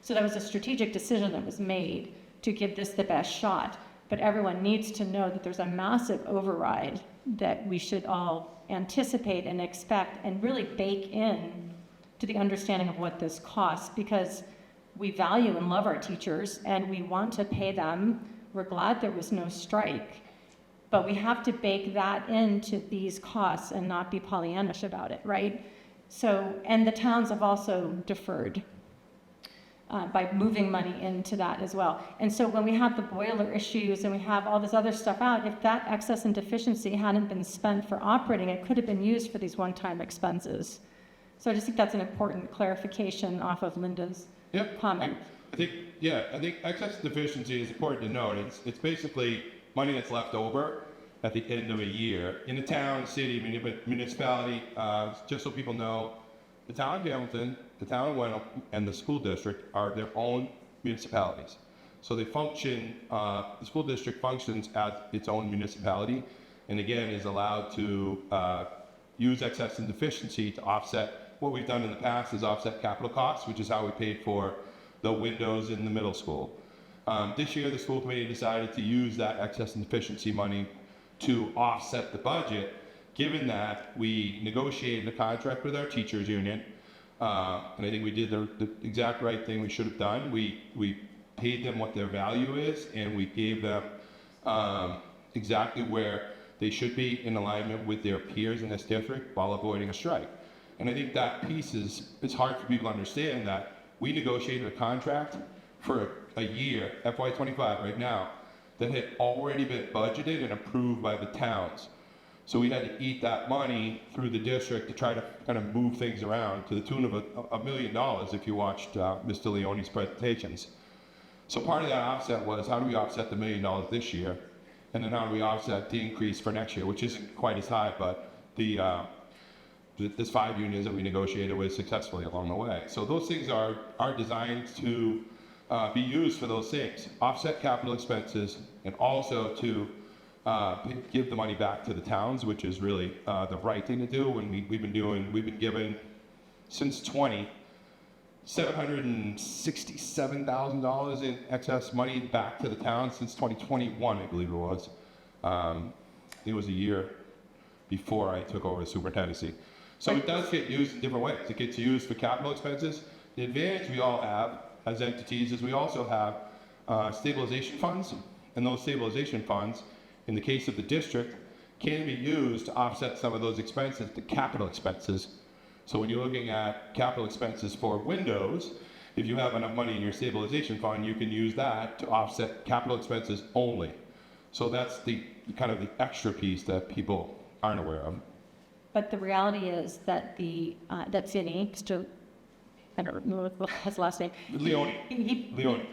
S6: So that was a strategic decision that was made to give this the best shot. But everyone needs to know that there's a massive override that we should all anticipate and expect and really bake in to the understanding of what this costs, because
S8: we value and love our teachers and we want to pay them. We're glad there was no strike, but we have to bake that into these costs and not be Pollyannish about it, right? So, and the towns have also deferred by moving money into that as well. And so when we have the boiler issues and we have all this other stuff out, if that excess and deficiency hadn't been spent for operating, it could have been used for these one-time expenses. So I just think that's an important clarification off of Linda's comment.
S1: I think excess deficiency is important to note. It's basically money that's left over at the end of a year in a town, city, municipality. Just so people know, the town of Hamilton, the town of Wenham, and the school district are their own municipalities. So they function, the school district functions as its own municipality, and again is allowed to use excess and deficiency to offset. What we've done in the past is offset capital costs, which is how we paid for the windows in the middle school. This year, the school committee decided to use that excess and deficiency money to offset the budget, given that we negotiated a contract with our teachers union, and I think we did the exact right thing we should have done. We paid them what their value is, and we gave them exactly where they should be in alignment with their peers in this district while avoiding a strike. And I think that piece it's hard for people to understand that we negotiated a contract for a year, FY25 right now, that had already been budgeted and approved by the towns. So we had to eat that money through the district to try to kind of move things around to the tune of $1 million if you watched Mr. Leone's presentations. So part of that offset was, how do we offset the $1 million this year? And then how do we offset the increase for next year, which isn't quite as high, but there's 5 unions that we negotiated with successfully along the way. So those things are designed to be used for those things, offset capital expenses, and also to give the money back to the towns, which is really the right thing to do. And we've been given since $767,000 in excess money back to the town since 2021, I believe it was. It was a year before I took over the superintendency. So it does get used in different ways. It gets used for capital expenses. The advantage we all have as entities is we also have stabilization funds, and those stabilization funds, in the case of the district, can be used to offset some of those expenses, the capital expenses. So when you're looking at capital expenses for windows, if you have enough money in your stabilization fund, you can use that to offset capital expenses only. So that's the kind of the extra piece that people aren't aware of.
S8: But the reality is that that Vinny, I don't know what his last name.
S1: Leone.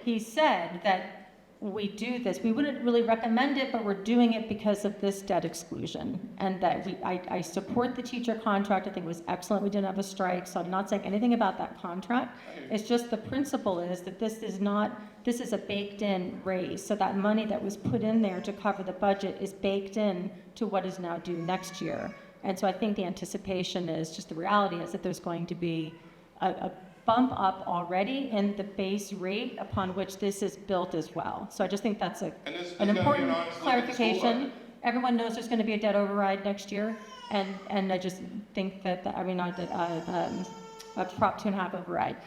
S8: He said that we do this. We wouldn't really recommend it, but we're doing it because of this debt exclusion. And that I support the teacher contract. I think it was excellent. We didn't have a strike, so I'm not saying anything about that contract. It's just the principle is that this is a baked in raise. So that money that was put in there to cover the budget is baked in to what is now due next year. And so I think the anticipation is just the reality is that there's going to be a bump up already in the base rate upon which this is built as well. So I just think that's an important clarification. Everyone knows there's going to be a debt override next year, and I just think that a Prop 2.5 override.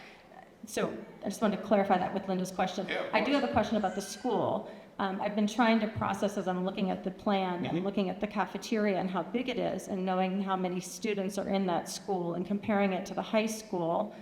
S8: So I just wanted to clarify that with Linda's question.
S1: Yeah,
S8: I do have a question about the school. I've been trying to process as I'm looking at the plan and looking at the cafeteria and how big it is and knowing how many students are in that school and comparing it to the high school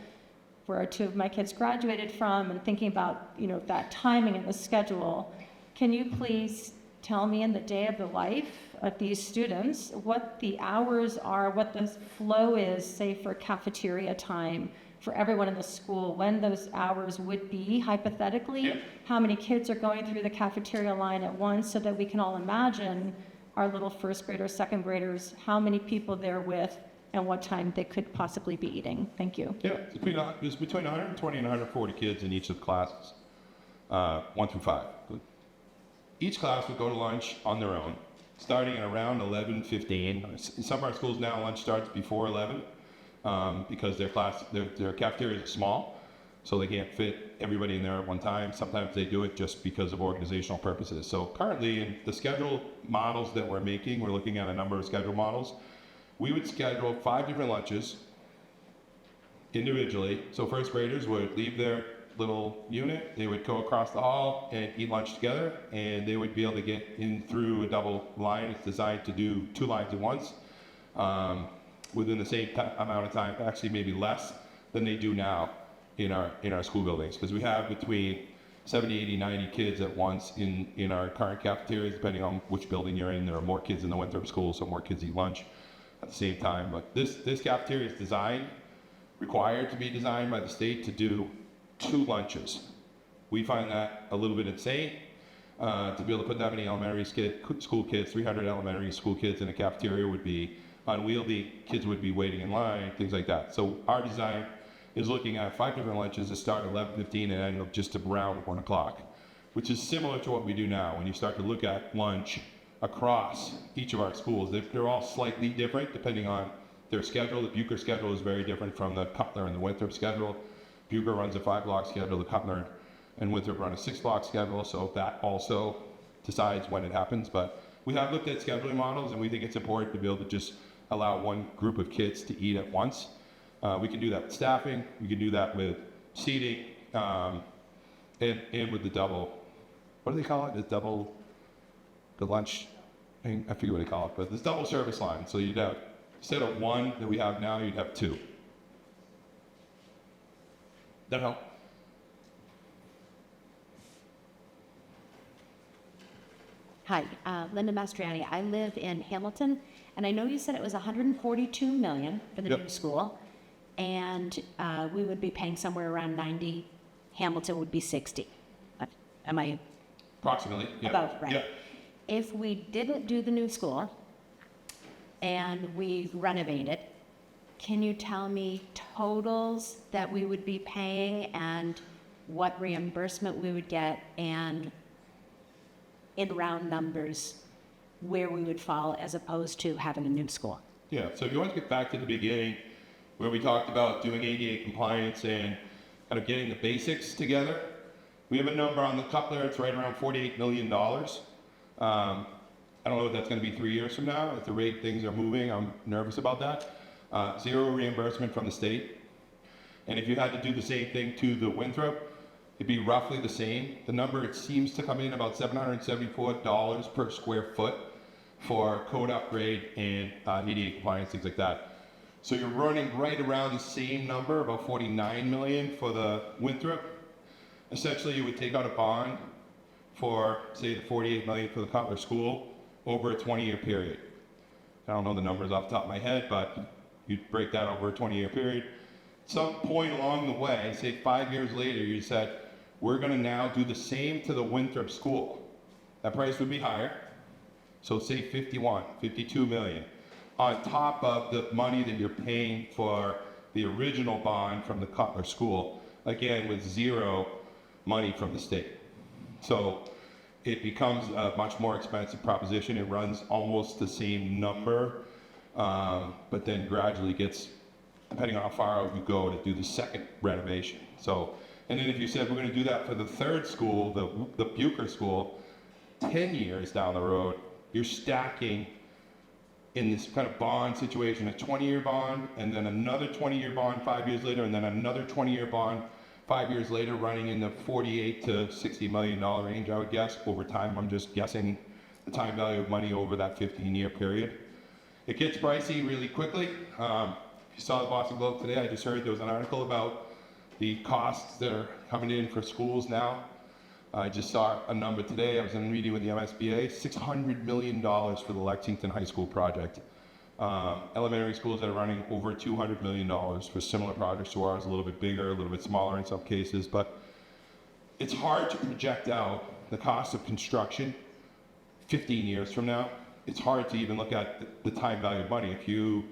S8: where 2 of my kids graduated from and thinking about, that timing and the schedule. Can you please tell me in the day of the life of these students what the hours are, what the flow is, say for cafeteria time for everyone in the school, when those hours would be hypothetically, how many kids are going through the cafeteria line at once so that we can all imagine our little first graders, second graders, how many people they're with and what time they could possibly be eating. Thank you.
S1: Yeah, it's between 120 and 140 kids in each of the classes, 1 through 5. Each class would go to lunch on their own, starting at around 11:15. In some of our schools now, lunch starts before 11. Because their cafeterias are small, so they can't fit everybody in there at one time. Sometimes they do it just because of organizational purposes. So currently, in the schedule models that we're making, we're looking at a number of schedule models. We would schedule 5 different lunches individually. So first graders would leave their little unit. They would go across the hall and eat lunch together, and they would be able to get in through a double line. It's designed to do 2 lines at once within the same amount of time, actually maybe less than they do now in our school buildings, because we have between 70, 80, 90 kids at once in our current cafeterias, depending on which building you're in. There are more kids in the Winthrop School, so more kids eat lunch at the same time. But this cafeteria is required to be designed by the state to do 2 lunches. We find that a little bit insane, to be able to put that many elementary school kids, 300 elementary school kids in a cafeteria would be unwieldy. Kids would be waiting in line, things like that. So our design is looking at 5 different lunches that start at 11:15 and end up just around 1 o'clock, which is similar to what we do now. When you start to look at lunch across each of our schools, they're all slightly different depending on their schedule. The Bucher schedule is very different from the Cutler and the Winthrop schedule. Bucher runs a 5-block schedule, the Cutler and Winthrop run a 6-block schedule, so that also decides when it happens. But we have looked at scheduling models, and we think it's important to be able to just allow one group of kids to eat at once. We can do that with staffing, we can do that with seating, and with the double, what do they call it? The lunch, I forget what they call it, but this double service line. So you'd have, instead of 1 that we have now, you'd have 2. That help?
S9: Hi, Linda Mastriani. I live in Hamilton, and I know you said it was 142 million for the
S1: Yep.
S9: new school, and we would be paying somewhere around 90. Hamilton would be 60. Am I
S1: Approximately, yeah.
S9: about right?
S1: Yeah.
S9: If we didn't do the new school and we renovated, can you tell me totals that we would be paying and what reimbursement we would get, and in round numbers where we would fall as opposed to having a new school?
S1: Yeah, so if you want to get back to the beginning where we talked about doing ADA compliance and kind of getting the basics together, we have a number on the Cutler. It's right around $48 million. I don't know if that's going to be 3 years from now. At the rate things are moving, I'm nervous about that. 0 reimbursement from the state. And if you had to do the same thing to the Winthrop, it'd be roughly the same. The number, it seems to come in about $774 per square foot for code upgrade and ADA compliance, things like that. So you're running right around the same number, about 49 million for the Winthrop. Essentially, you would take out a bond for, say, the 48 million for the Cutler School over a 20-year period. I don't know the numbers off the top of my head, but you'd break that over a 20-year period. Some point along the way, say 5 years later, you said, we're going to now do the same to the Winthrop School. That price would be higher. So say 51, 52 million. On top of the money that you're paying for the original bond from the Cutler School, again, with 0 money from the state. So it becomes a much more expensive proposition. It runs almost the same number, but then gradually gets, depending on how far out you go, to do the second renovation. So, and then if you said we're going to do that for the 3rd school, the Bucher School, 10 years down the road, you're stacking in this kind of bond situation, a 20-year bond, and then another 20-year bond 5 years later, and then another 20-year bond 5 years later, running in the $48 to $60 million range, I would guess. Over time, I'm just guessing the time value of money over that 15-year period. It gets pricey really quickly. If you saw the Boston Globe today, I just heard there was an article about the costs that are coming in for schools now. I just saw a number today. I was in a meeting with the MSBA, $600 million for the Lexington High School project. Elementary schools that are running over $200 million for similar projects to ours, a little bit bigger, a little bit smaller in some cases, but it's hard to project out the cost of construction 15 years from now. It's hard to even look at the time value of money. If you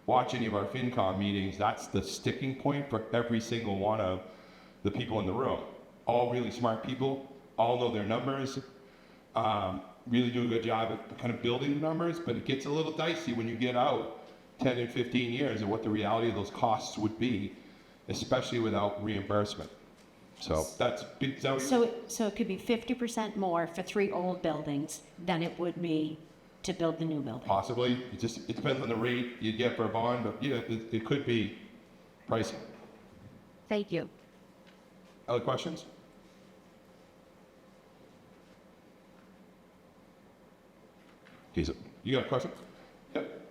S1: watch any of our FinCom meetings, that's the sticking point for every single one of the people in the room. All really smart people, all know their numbers, really do a good job at kind of building the numbers, but it gets a little dicey when you get out 10 and 15 years of what the reality of those costs would be, especially without reimbursement. So that's big.
S9: So it could be 50% more for 3 old buildings than it would be to build the new building.
S1: Possibly. It depends on the rate you get for a bond, but yeah, it could be pricey.
S9: Thank you.
S1: Other questions? You got a question? Yep.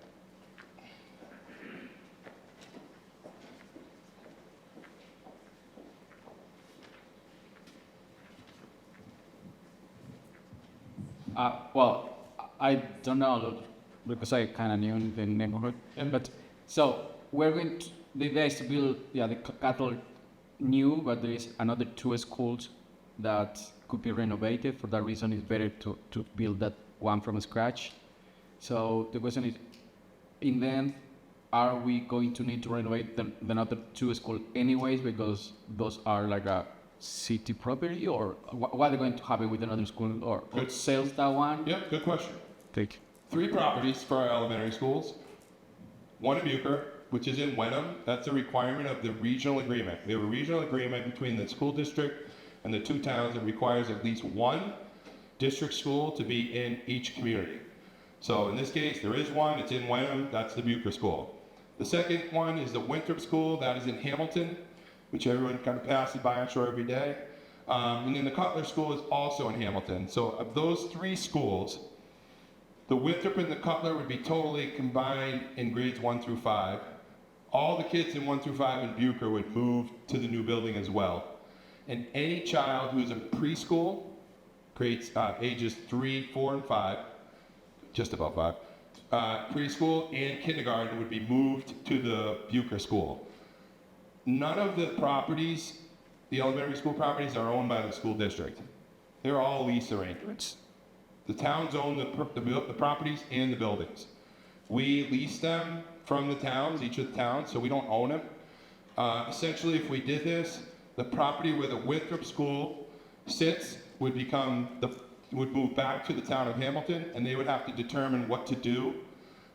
S5: Well, I don't know because I kind of new in the neighborhood. But so we're going to, the idea is to build, the cattle new, but there is another 2 schools that could be renovated. For that reason, it's better to build that one from scratch. So the question is, in the end, are we going to need to renovate the other 2 schools anyways because those are like a city property, or what are going to happen with another school, or sales that one?
S1: Yeah, good question.
S5: Thank you.
S1: 3 properties for our elementary schools. One in Bucher, which is in Wenham. That's a requirement of the regional agreement. We have a regional agreement between the school district and the 2 towns that requires at least 1 district school to be in each community. So in this case, there is one. It's in Wenham. That's the Bucher school. The second one is the Winthrop school. That is in Hamilton, which everyone kind of passes by, I'm sure, every day. And then the Cutler school is also in Hamilton. So of those 3 schools, the Winthrop and the Cutler would be totally combined in grades 1 through 5. All the kids in 1 through 5 in Bucher would move to the new building as well. And any child who's in preschool, grades ages 3, 4, and 5, just about 5, preschool and kindergarten would be moved to the Bucher school. None of the properties, the elementary school properties, are owned by the school district. They're all lease arrangements. The towns own the properties and the buildings. We lease them from the towns, each of the towns, so we don't own them. Essentially, if we did this, the property where the Winthrop school sits would move back to the town of Hamilton, and they would have to determine what to do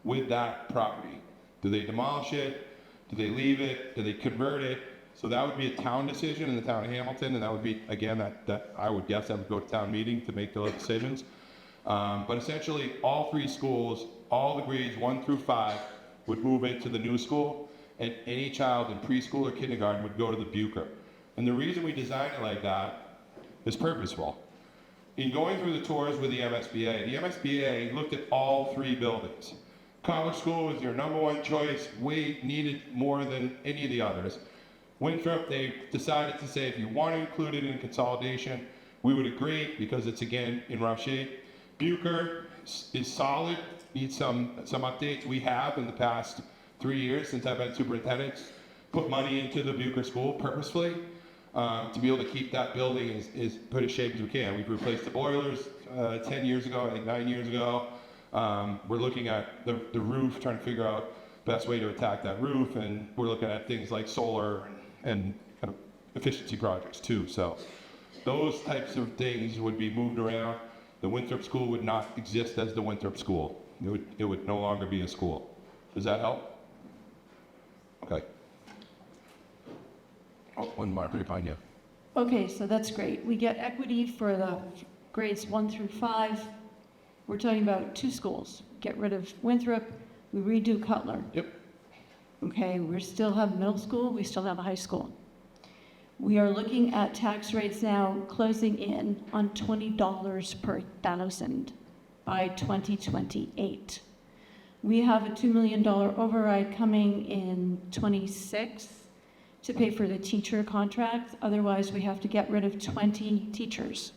S1: with that property. Do they demolish it? Do they leave it? Do they convert it? So that would be a town decision in the town of Hamilton, and that would be, again, that I would guess that would go to town meeting to make those decisions. But essentially, all 3 schools, all the grades 1 through 5, would move into the new school, and any child in preschool or kindergarten would go to the Bucher. And the reason we designed it like that is purposeful. In going through the tours with the MSBA looked at all 3 buildings. College School was their #1 choice, way needed more than any of the others. Winthrop, they decided to say if you want to include it in consolidation, we would agree because it's, again, in rough shape. Bucher is solid, needs some updates. We have in the past 3 years since I've been superintendent put money into the Bucher school purposefully to be able to keep that building as good a shape as we can. We've replaced the boilers 10 years ago, I think 9 years ago. We're looking at the roof, trying to figure out best way to attack that roof, and we're looking at things like solar and kind of efficiency projects too. So those types of things would be moved around. The Winthrop school would not exist as the Winthrop school. It would no longer be a school. Does that help? Okay. Oh, one more behind you.
S8: Okay, so that's great. We get equity for the grades 1 through 5. We're talking about 2 schools. Get rid of Winthrop, we redo Cutler.
S1: Yep.
S8: Okay, we still have middle school, we still have a high school. We are looking at tax rates now closing in on $20 per 1,000 by 2028. We have a $2 million override coming in 26 to pay for the teacher contract. Otherwise, we have to get rid of 20 teachers.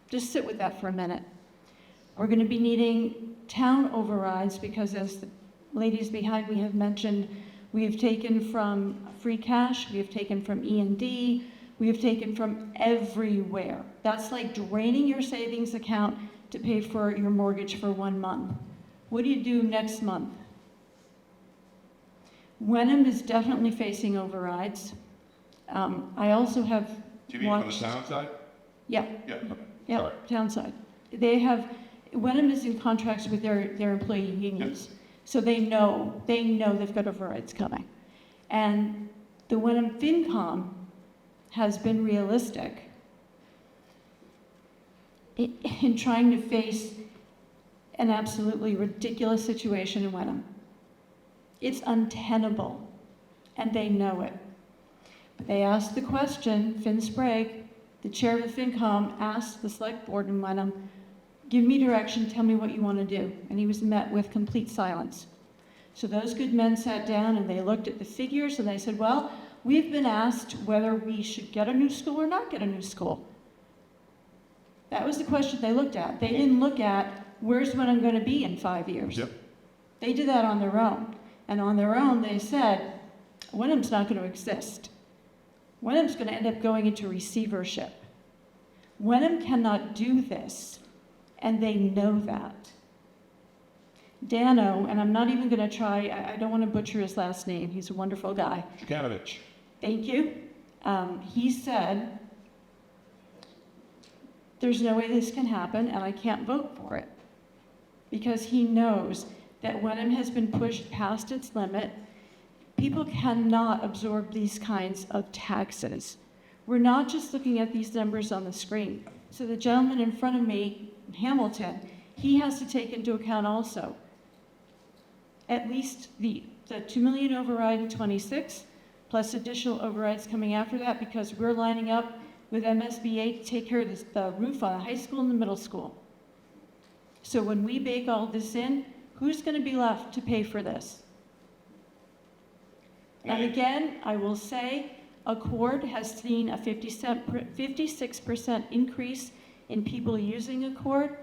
S8: Just sit with that for a minute. We're going to be needing town overrides because, as the ladies behind me have mentioned, we have taken from free cash, we have taken from E&D, we have taken from everywhere. That's like draining your savings account to pay for your mortgage for 1 month. What do you do next month? Wenham is definitely facing overrides. I also have
S1: Do you mean
S8: watched...
S1: from the town side?
S8: Yeah.
S1: Yeah. Okay.
S8: Yeah,
S1: Sorry.
S8: town side. They have, Wenham is in contracts with their employee unions. So they know they've got overrides coming. And the Wenham FinCom has been realistic in trying to face an absolutely ridiculous situation in Wenham. It's untenable, and they know it. They asked the question, Finn Sprague, the chair of the FinCom, asked the select board and went, give me direction, tell me what you want to do. And he was met with complete silence. So those good men sat down and they looked at the figures and they said, well, we've been asked whether we should get a new school or not get a new school. That was the question they looked at. They didn't look at, where's Wenham going to be in 5 years?
S1: Yep.
S8: They did that on their own. And on their own, they said, Wenham's not going to exist. Wenham's going to end up going into receivership. Wenham cannot do this, and they know that. Dano, and I'm not even going to try, I don't want to butcher his last name. He's a wonderful guy.
S1: Jukanovic.
S8: Thank you. He said, there's no way this can happen, and I can't vote for it. Because he knows that Wenham has been pushed past its limit. People cannot absorb these kinds of taxes. We're not just looking at these numbers on the screen. So the gentleman in front of me, Hamilton, he has to take into account also at least the 2 million override in 26, plus additional overrides coming after that, because we're lining up with MSBA to take care of the roof on the high school and the middle school. So when we bake all this in, who's going to be left to pay for this? And again, I will say, Accord has seen a 56% increase in people using Accord.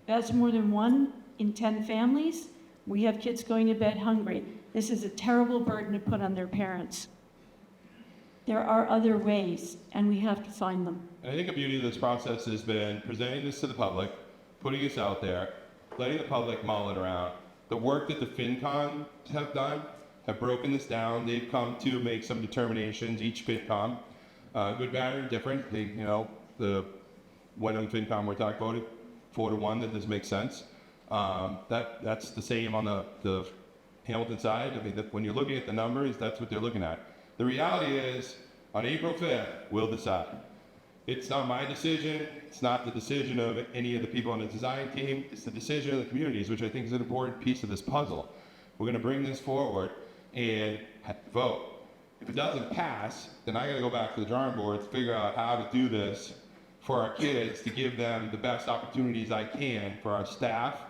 S8: That's more than 1 in 10 families. We have kids going to bed hungry. This is a terrible burden to put on their parents. There are other ways, and we have to find them.
S1: And I think the beauty of this process has been presenting this to the public, putting this out there, letting the public mull it around. The work that the FinCon have done, have broken this down. They've come to make some determinations, each FinCom, good, bad, or different. They, the Wenham FinCom we're talking about, 4-1, that this makes sense. That's the same on the Hamilton side. I mean, when you're looking at the numbers, that's what they're looking at. The reality is, on April 5th, we'll decide. It's not my decision. It's not the decision of any of the people on the design team. It's the decision of the communities, which I think is an important piece of this puzzle. We're going to bring this forward and vote. If it doesn't pass, then I got to go back to the drawing board to figure out how to do this for our kids, to give them the best opportunities I can, for our staff,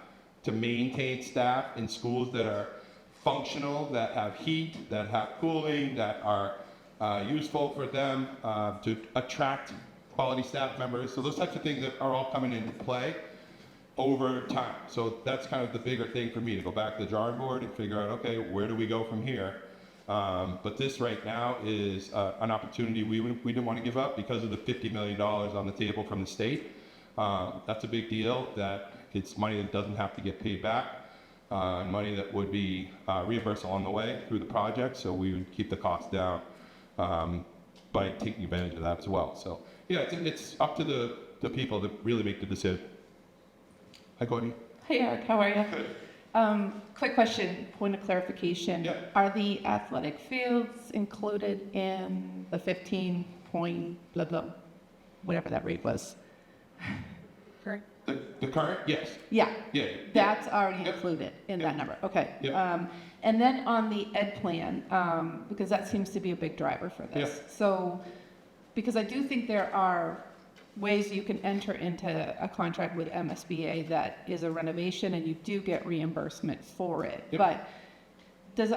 S1: to maintain staff in schools that are functional, that have heat, that have cooling, that are useful for them, to attract quality staff members. So those types of things that are all coming into play over time. So that's kind of the bigger thing for me, to go back to the drawing board and figure out, okay, where do we go from here? But this right now is an opportunity we didn't want to give up because of the $50 million on the table from the state. That's a big deal. That it's money that doesn't have to get paid back, money that would be reimbursed along the way through the project. So we would keep the cost down by taking advantage of that as well. So yeah, it's up to the people to really make the decision. Hi, Courtney.
S10: Hey, Eric, how are you?
S1: Good.
S10: Quick question, point of clarification.
S1: Yeah.
S10: Are the athletic fields included in the 15 point blah, blah, whatever that rate was? Correct?
S1: The current, yes.
S10: Yeah,
S1: Yeah.
S10: that's already
S1: Yep.
S10: included in
S1: Yep.
S10: that number. Okay.
S1: Yep.
S10: And then on the ed plan, because that seems to be a big driver for this.
S1: Yep.
S10: So, because I do think there are ways you can enter into a contract with MSBA that is a renovation and you do get reimbursement for it.
S1: Yep.
S10: But does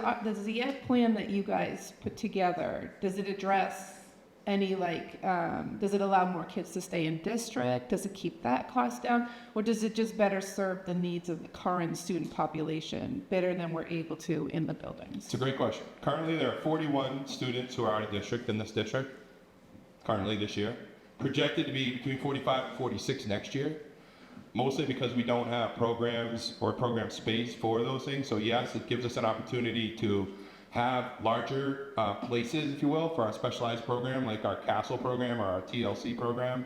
S10: the ed plan that you guys put together, does it address any does it allow more kids to stay in district? Does it keep that cost down? Or does it just better serve the needs of the current student population better than we're able to in the buildings?
S1: It's a great question. Currently, there are 41 students who are out of district in this district, currently this year. Projected to be between 45 and 46 next year, mostly because we don't have programs or program space for those things. So yes, it gives us an opportunity to have larger places, if you will, for our specialized program, like our CASTLE program or our TLC program,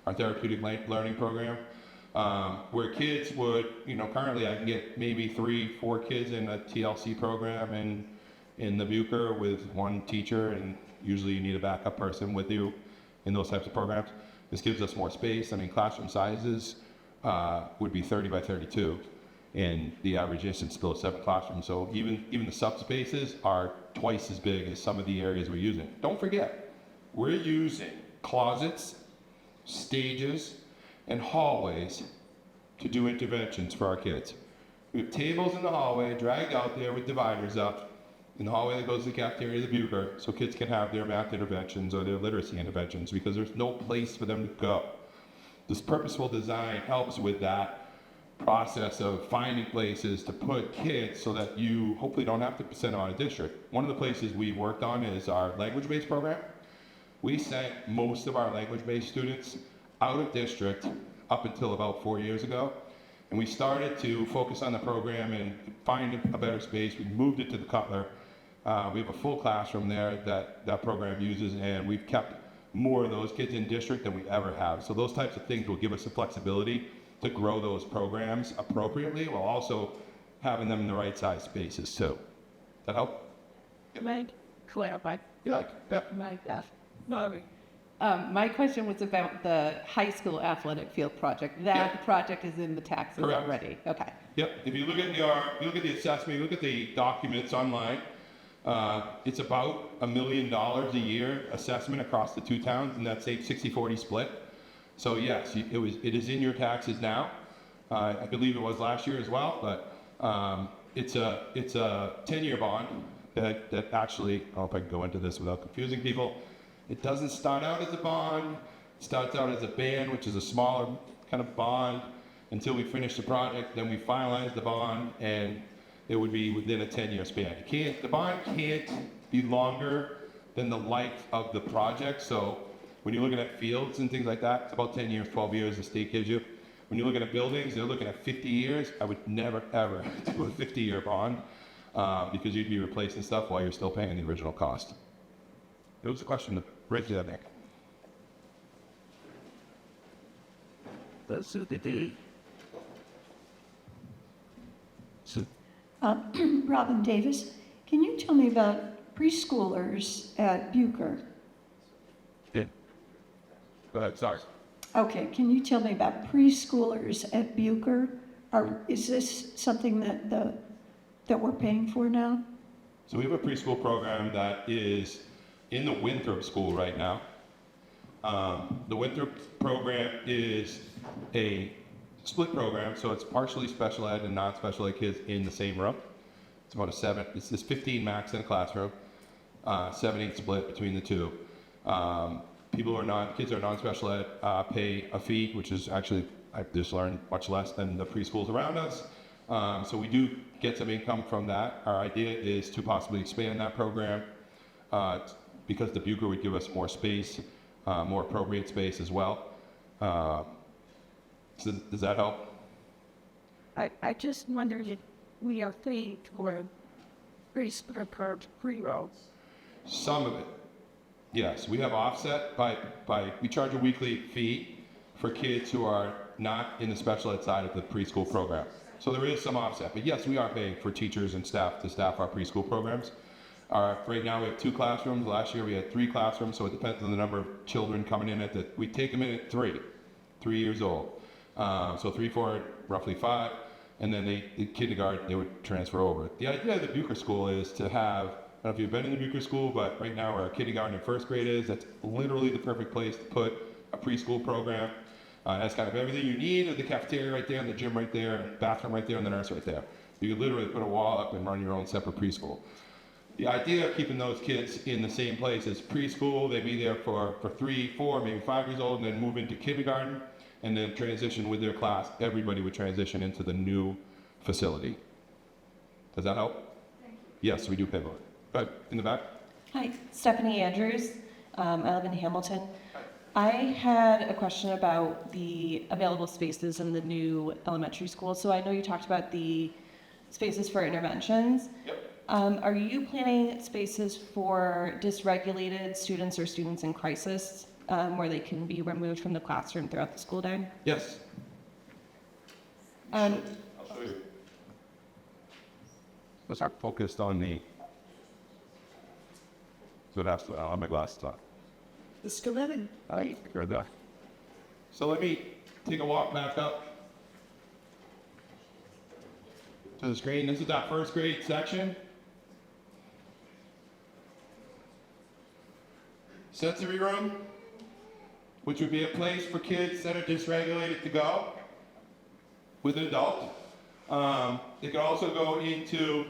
S1: our therapeutic learning program, where kids would, currently I can get maybe 3-4 kids in a TLC program in the Bucher with one teacher, and usually you need a backup person with you in those types of programs. This gives us more space. I mean, classroom sizes would be 30 by 32, and the average distance is still 7 classrooms. So even the subspaces are twice as big as some of the areas we're using. Don't forget, we're using closets, stages, and hallways to do interventions for our kids. We have tables in the hallway dragged out there with dividers up in the hallway that goes to the cafeteria of the Bucher, so kids can have their math interventions or their literacy interventions because there's no place for them to go. This purposeful design helps with that process of finding places to put kids so that you hopefully don't have to send them out of district. One of the places we worked on is our language-based program. We sent most of our language-based students out of district up until about 4 years ago. And we started to focus on the program and find a better space. We moved it to the Cutler. We have a full classroom there that program uses, and we've kept more of those kids in district than we ever have. So those types of things will give us the flexibility to grow those programs appropriately while also having them in the right size spaces too. That help?
S10: Meg, clarify.
S1: Yeah.
S10: My question was about the high school athletic field project. That project is in the taxes
S1: Correct.
S10: already. Okay.
S1: Yep. If you look at the assessment, you look at the documents online. It's about $1 million a year assessment across the two towns, and that's a 60-40 split. So yes, it is in your taxes now. I believe it was last year as well, but it's a 10-year bond that actually, I don't know if I can go into this without confusing people. It doesn't start out as a bond. It starts out as a band, which is a smaller kind of bond until we finish the project. Then we finalize the bond, and it would be within a 10-year span. The bond can't be longer than the life of the project. So when you're looking at fields and things like that, it's about 10 years, 12 years the state gives you. When you're looking at buildings, they're looking at 50 years. I would never, ever do a 50-year bond because you'd be replacing stuff while you're still paying the original cost. It was a question right there, Nick.
S7: Robin Davis, can you tell me about preschoolers at Bucher?
S1: Yeah. Go ahead, sorry.
S7: Okay, can you tell me about preschoolers at Bucher? Is this something that we're paying for now?
S1: So we have a preschool program that is in the Winthrop School right now. The Winthrop program is a split program, so it's partially special ed and non-special ed kids in the same room. It's about it's 15 max in a classroom, 7-8 split between the two. Kids who are non-special ed pay a fee, which is actually, I just learned, much less than the preschools around us. So we do get some income from that. Our idea is to possibly expand that program because the Bucher would give us more space, more appropriate space as well. So does that help?
S10: I just wondered if we are paying for pre-roll.
S1: Some of it, yes. We have offset by we charge a weekly fee for kids who are not in the special ed side of the preschool program. So there is some offset, but yes, we are paying for teachers and staff to staff our preschool programs. Right now we have 2 classrooms. Last year we had 3 classrooms, so it depends on the number of children coming in we take them in at 3 years old. So 3, 4, roughly 5, and then the kindergarten, they would transfer over. The idea of the Bucher School is to have, I don't know if you've been in the Bucher School, but right now where our kindergarten and first grade is, that's literally the perfect place to put a preschool program. That's kind of everything you need, the cafeteria right there, and the gym right there, and bathroom right there, and the nurse right there. You could literally put a wall up and run your own separate preschool. The idea of keeping those kids in the same place is preschool, they'd be there for 3, 4, maybe 5 years old, and then move into kindergarten, and then transition with their class. Everybody would transition into the new facility. Does that help? Thank you. Yes, we do pay for it. Go ahead, in the back.
S11: Hi, Stephanie Andrews. I live in Hamilton. I had a question about the available spaces in the new elementary school. So I know you talked about the spaces for interventions.
S1: Yep.
S11: Are you planning spaces for dysregulated students or students in crisis where they can be removed from the classroom throughout the school day?
S1: Yes.
S11: Um,
S1: I'll show you. Let's not focused on me. So that's, I'll have my glasses on.
S3: The schematic.
S1: You're there. So let me take a walk back up to the screen. This is that first grade section. sensory room, which would be a place for kids that are dysregulated to go with an adult. It could also go into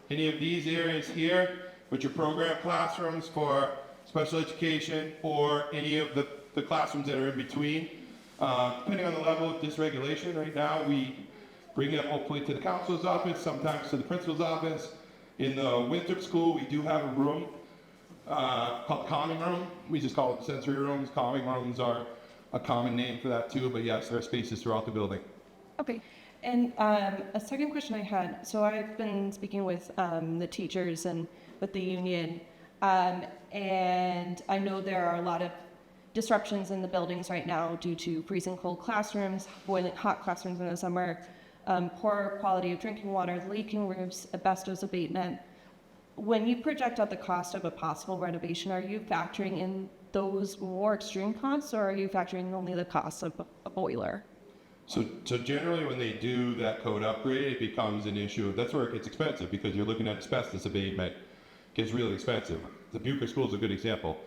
S1: any of these areas here, which are program classrooms for special education, or any of the classrooms that are in between. Depending on the level of dysregulation, right now we bring it hopefully to the counselor's office, sometimes to the principal's office. In the Winthrop School, we do have a room called calming room. We just call it sensory rooms. Calming rooms are a common name for that too, but yes, there are spaces throughout the building.
S11: Okay. And a second question I had, so I've been speaking with the teachers and with the union, and I know there are a lot of disruptions in the buildings right now due to freezing cold classrooms, boiling hot classrooms in the summer, poor quality of drinking water, leaking roofs, asbestos abatement. When you project out the cost of a possible renovation, are you factoring in those more extreme costs, or are you factoring only the cost of a boiler?
S1: So generally when they do that code upgrade, it becomes an issue. That's where it gets expensive, because you're looking at asbestos abatement. It gets really expensive. The Bucher School is a good example.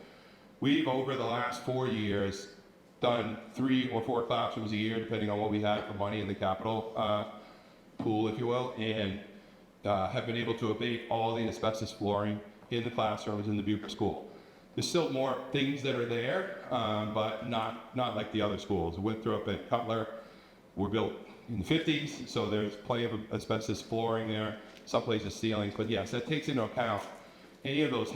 S1: We've, over the last 4 years, done 3 or 4 classrooms a year, depending on what we had for money in the capital pool, if you will, and have been able to abate all the asbestos flooring in the classrooms in the Bucher School. There's still more things that are there, but not like the other schools. Winthrop and Cutler were built in the 50s, so there's plenty of asbestos flooring there, some places ceilings, but yes, that takes into account any of those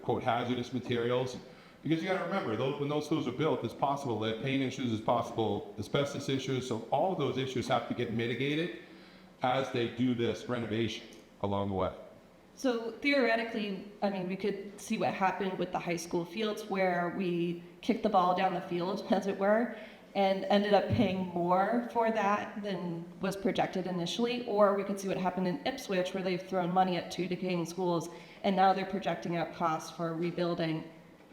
S1: quote hazardous materials, because you got to remember, when those schools were built, it's possible that paint issues, it's possible asbestos issues, so all of those issues have to get mitigated as they do this renovation along the way.
S11: So theoretically, I mean, we could see what happened with the high school fields, where we kicked the ball down the field, as it were, and ended up paying more for that than was projected initially. Or we could see what happened in Ipswich, where they've thrown money at 2 decaying schools, and now they're projecting out costs for rebuilding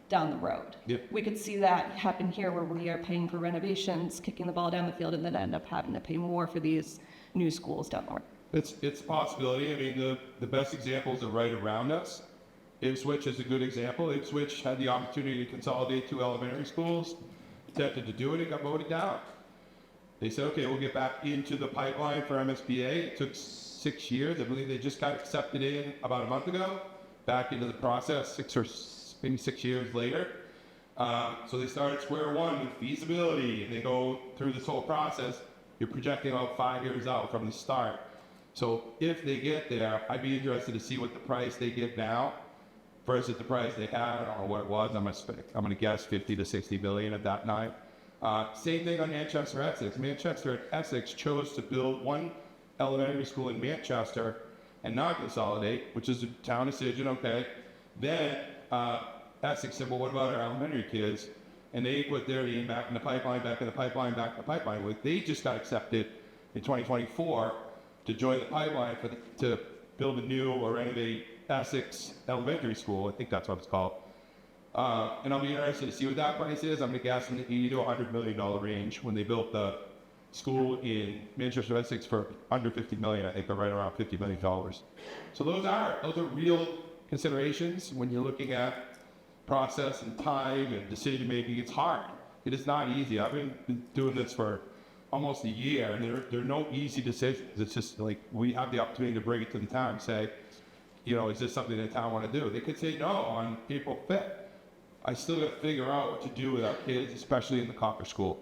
S11: down the road.
S1: Yep.
S11: We could see that happen here, where we are paying for renovations, kicking the ball down the field, and then end up having to pay more for these new schools down the road.
S1: It's a possibility. I mean, the best examples are right around us. Ipswich is a good example. Ipswich had the opportunity to consolidate 2 elementary schools, attempted to do it, it got voted down. They said, okay, we'll get back into the pipeline for MSBA. It took 6 years. I believe they just got accepted in about a month ago, back into the process 6 years later. So they started square one with feasibility, and they go through this whole process. You're projecting about 5 years out from the start. So if they get there, I'd be interested to see what the price they get now versus the price they had. I don't know what it was. I'm going to guess 50 to 60 billion at that time. Same thing on Manchester Essex. Manchester Essex chose to build one elementary school in Manchester and not consolidate, which is a town decision. Okay. Then Essex said, well, what about our elementary kids? And they put their name back in the pipeline, back in the pipeline, back in the pipeline. Well, they just got accepted in 2024 to join the pipeline to build a new or renovate Essex Elementary School. I think that's what it's called. And I'll be interested to see what that price is. I'm going to guess in the $80 to $100 million range. When they built the school in Manchester Essex for under $50 million, I think they're right around $50 million. So those are real considerations when you're looking at process and time and decision making. It's hard. It is not easy. I've been doing this for almost a year, and there are no easy decisions. It's just like we have the opportunity to bring it to the town and say, you know, is this something the town want to do? They could say no on April 5th. I still got to figure out what to do with our kids, especially in the Cocker School.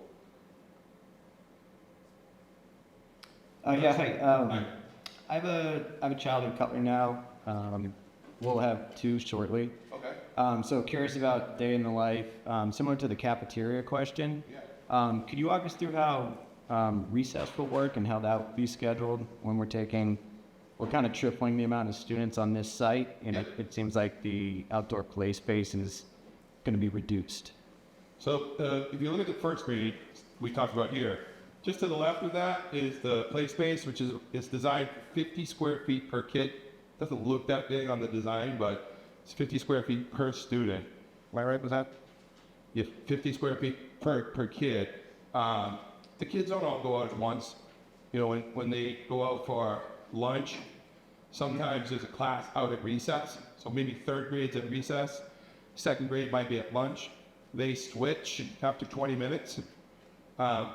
S12: Yeah, hi. I have a child in Cutler now. We'll have 2 shortly.
S1: Okay.
S12: So curious about day in the life, similar to the cafeteria question.
S1: Yeah.
S12: Could you walk us through how recess will work and how that will be scheduled when we're kind of tripling the amount of students on this site, and it seems like the outdoor play space is going to be reduced.
S1: So if you look at the first grade we talked about here, just to the left of that is the play space, which is designed for 50 square feet per kid. Doesn't look that big on the design, but it's 50 square feet per student. Am I right with that? Yeah, 50 square feet per kid. The kids don't all go out at once. You know, when they go out for lunch, sometimes there's a class out at recess. So maybe 3rd grades at recess. Second grade might be at lunch. They switch after 20 minutes.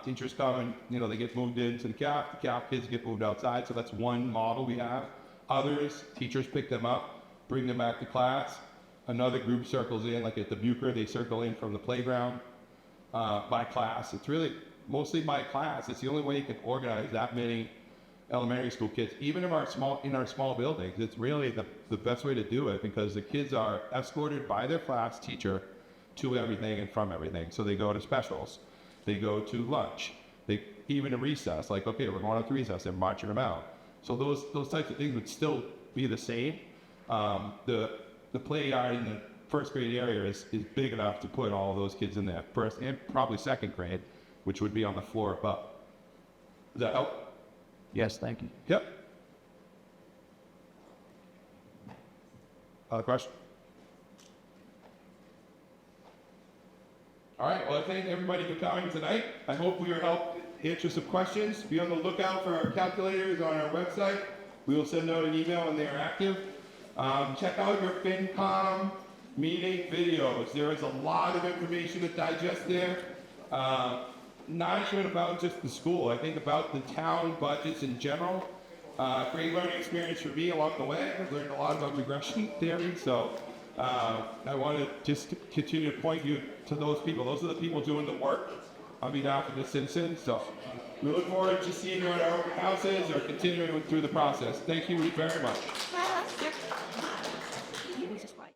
S1: Teachers come and, they get moved into the CAF kids get moved outside, so that's one model we have. Others, teachers pick them up, bring them back to class. Another group circles in, like at the Bucher, they circle in from the playground by class. It's really mostly by class. It's the only way you can organize that many elementary school kids, even in our small buildings. It's really the best way to do it because the kids are escorted by their class teacher to everything and from everything. So they go to specials, they go to lunch, they even to recess. Like, okay, we're going out to recess, they're marching them out. So those types of things would still be the same. The play yard in the first grade area is big enough to put all of those kids in there, first and probably second grade, which would be on the floor above. Does that help?
S12: Yes, thank you.
S1: Yep. Other question? All right, well, I thank everybody for coming tonight. I hope we were helped answer some questions. Be on the lookout for our calculators on our website. We will send out an email when they are active. Check out your FinCom meeting videos. There is a lot of information to digest there. Not even about just the school. I think about the town budgets in general. Great learning experience for me along the way. I've learned a lot about regression theory, so I want to just continue to point you to those people. those are the people doing the work on behalf of the citizens. So we look forward to seeing you at our open houses or continuing through the process. Thank you very much.